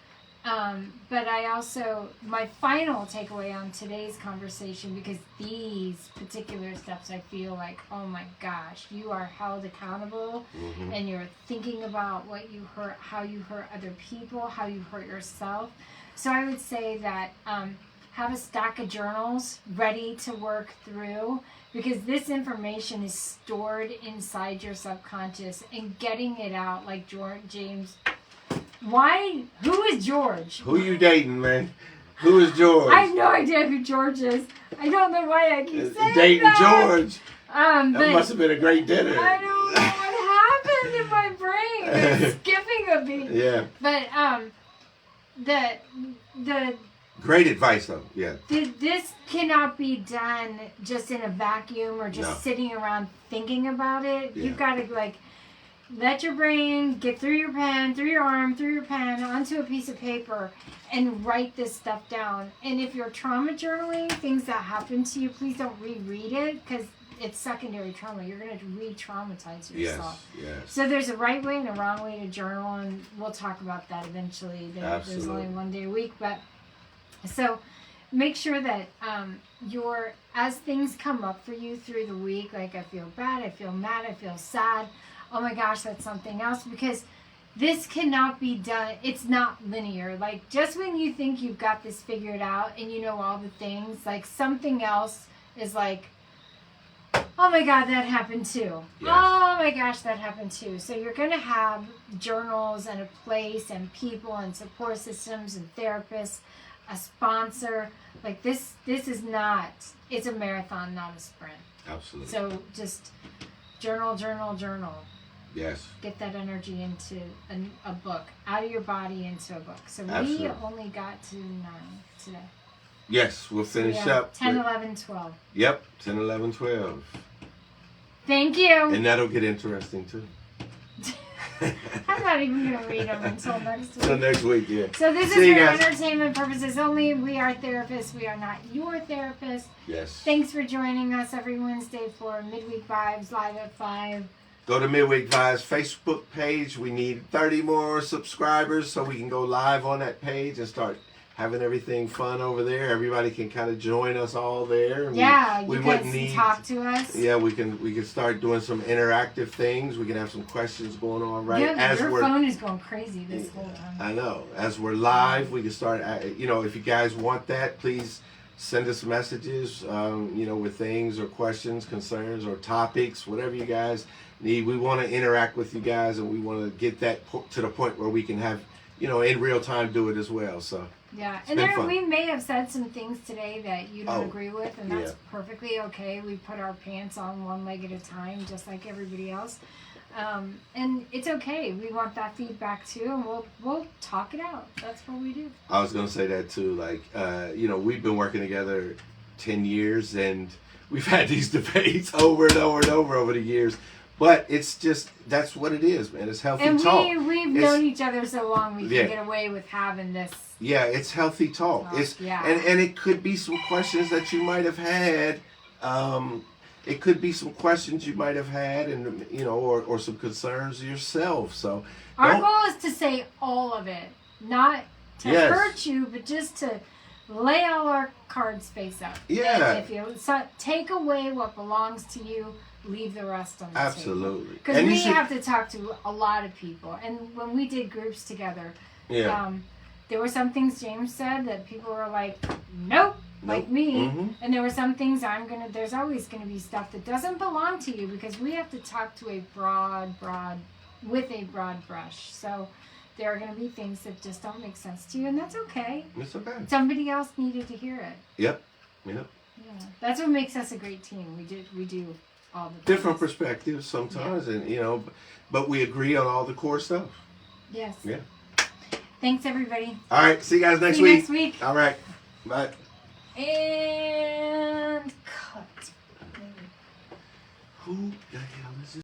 But I also, my final takeaway on today's conversation, because these particular steps, I feel like, oh my gosh, you are held accountable, and you're thinking about what you hurt, how you hurt other people, how you hurt yourself. So I would say that have a stack of journals ready to work through, because this information is stored inside your subconscious, and getting it out, like James. Why? Who is George? Who you dating, man? Who is George? I have no idea who George is. I don't know why I keep saying dating that. George. That must have been a great dinner. I don't know what happened in my brain. It's skipping a beat. Yeah. But the great advice though. Yeah. This cannot be done just in a vacuum or just sitting around thinking about it. Yeah. You've got to like let your brain get through your pen, through your arm, through your pen, onto a piece of paper, and write this stuff down. And if you're trauma journaling, things that happen to you, please don't reread it, because it's secondary trauma. You're going to re-traumatize yourself. Yes. So there's a right way and a wrong way to journal, and we'll talk about that eventually. There's only one day a week. But so make sure that as things come up for you through the week, like I feel bad, I feel mad, I feel sad, oh my gosh, that's something else, because this cannot be done. It's not linear. Like, just when you think you've got this figured out and you know all the things, like something else is like, oh my God, that happened too. Yes. Oh my gosh, that happened too. So you're going to have journals and a place and people and support systems and therapists, a sponsor. Like this is not, it's a marathon, not a sprint. Absolutely. So just journal. Yes. Get that energy into a book, out of your body into a book. So Absolutely. we only got to 9 today. Yes, we'll finish up. 10, with, 11, 12. Yep, 10, 11, 12. Thank you. And that'll get interesting too. I'm not even going to read them until next week. Until next week, yeah. So this See is you for guys. entertainment purposes only. We are therapists. We are not your therapist. Yes. Thanks for joining us every Wednesday for Midweek Vibes live at 5. Go to Midweek Vibes Facebook page. We need 30 more subscribers so we can go live on that page and start having everything fun over there. Everybody can kind of join us all there. Yeah, we you wouldn't guys need can talk to us. Yeah, we can start doing some interactive things. We can have some questions going on Yeah, your phone is going crazy this whole time. I know. As we're live, we can start. You know, if you guys want that, please send us messages. You know, with things or questions, concerns, or topics, whatever you guys need. We want to interact with you guys, and we want to get that to the point where we can have, you know, in real time do it as well. So. Yeah, It's and been there fun. we may have said some things today that you don't agree with, and that's yeah. perfectly okay. We put our pants on one leg at a time, just like everybody else, and it's okay. We want that feedback too, and we'll talk it out. That's what we do. I was gonna say that too. Like, you know, we've been working together 10 years, and we've had these debates over and over the years. But it's just, that's what it is, man. It's healthy talk. And we've known each other so long, we can get away with having this. Yeah, it's healthy talk. Yeah. And it could be some questions that you might have had. It could be some questions you might have had, and you know, or some concerns yourself. So our goal is to say all of it, not to hurt you, but just to lay all our cards face up. Yeah. And if you take away what belongs to you, leave the rest on the table. Absolutely. Because we have to talk to a lot of people. And when we did groups together, there were some things James said that people were like, nope, like me. Mm-hmm. And there were some things there's always going to be stuff that doesn't belong to you, because we have to talk to with a broad brush. So there are going to be things that just don't make sense to you, and that's okay. It's okay. Somebody else needed to hear it. Yep. Yeah. That's what makes us a great team. We do all the things. Different perspectives sometimes, and you know, but we agree on all the core stuff. Yes. Yeah. Thanks, everybody. All right. See you guys next See you week. next week. All right. Bye. And cut. Who the hell is this?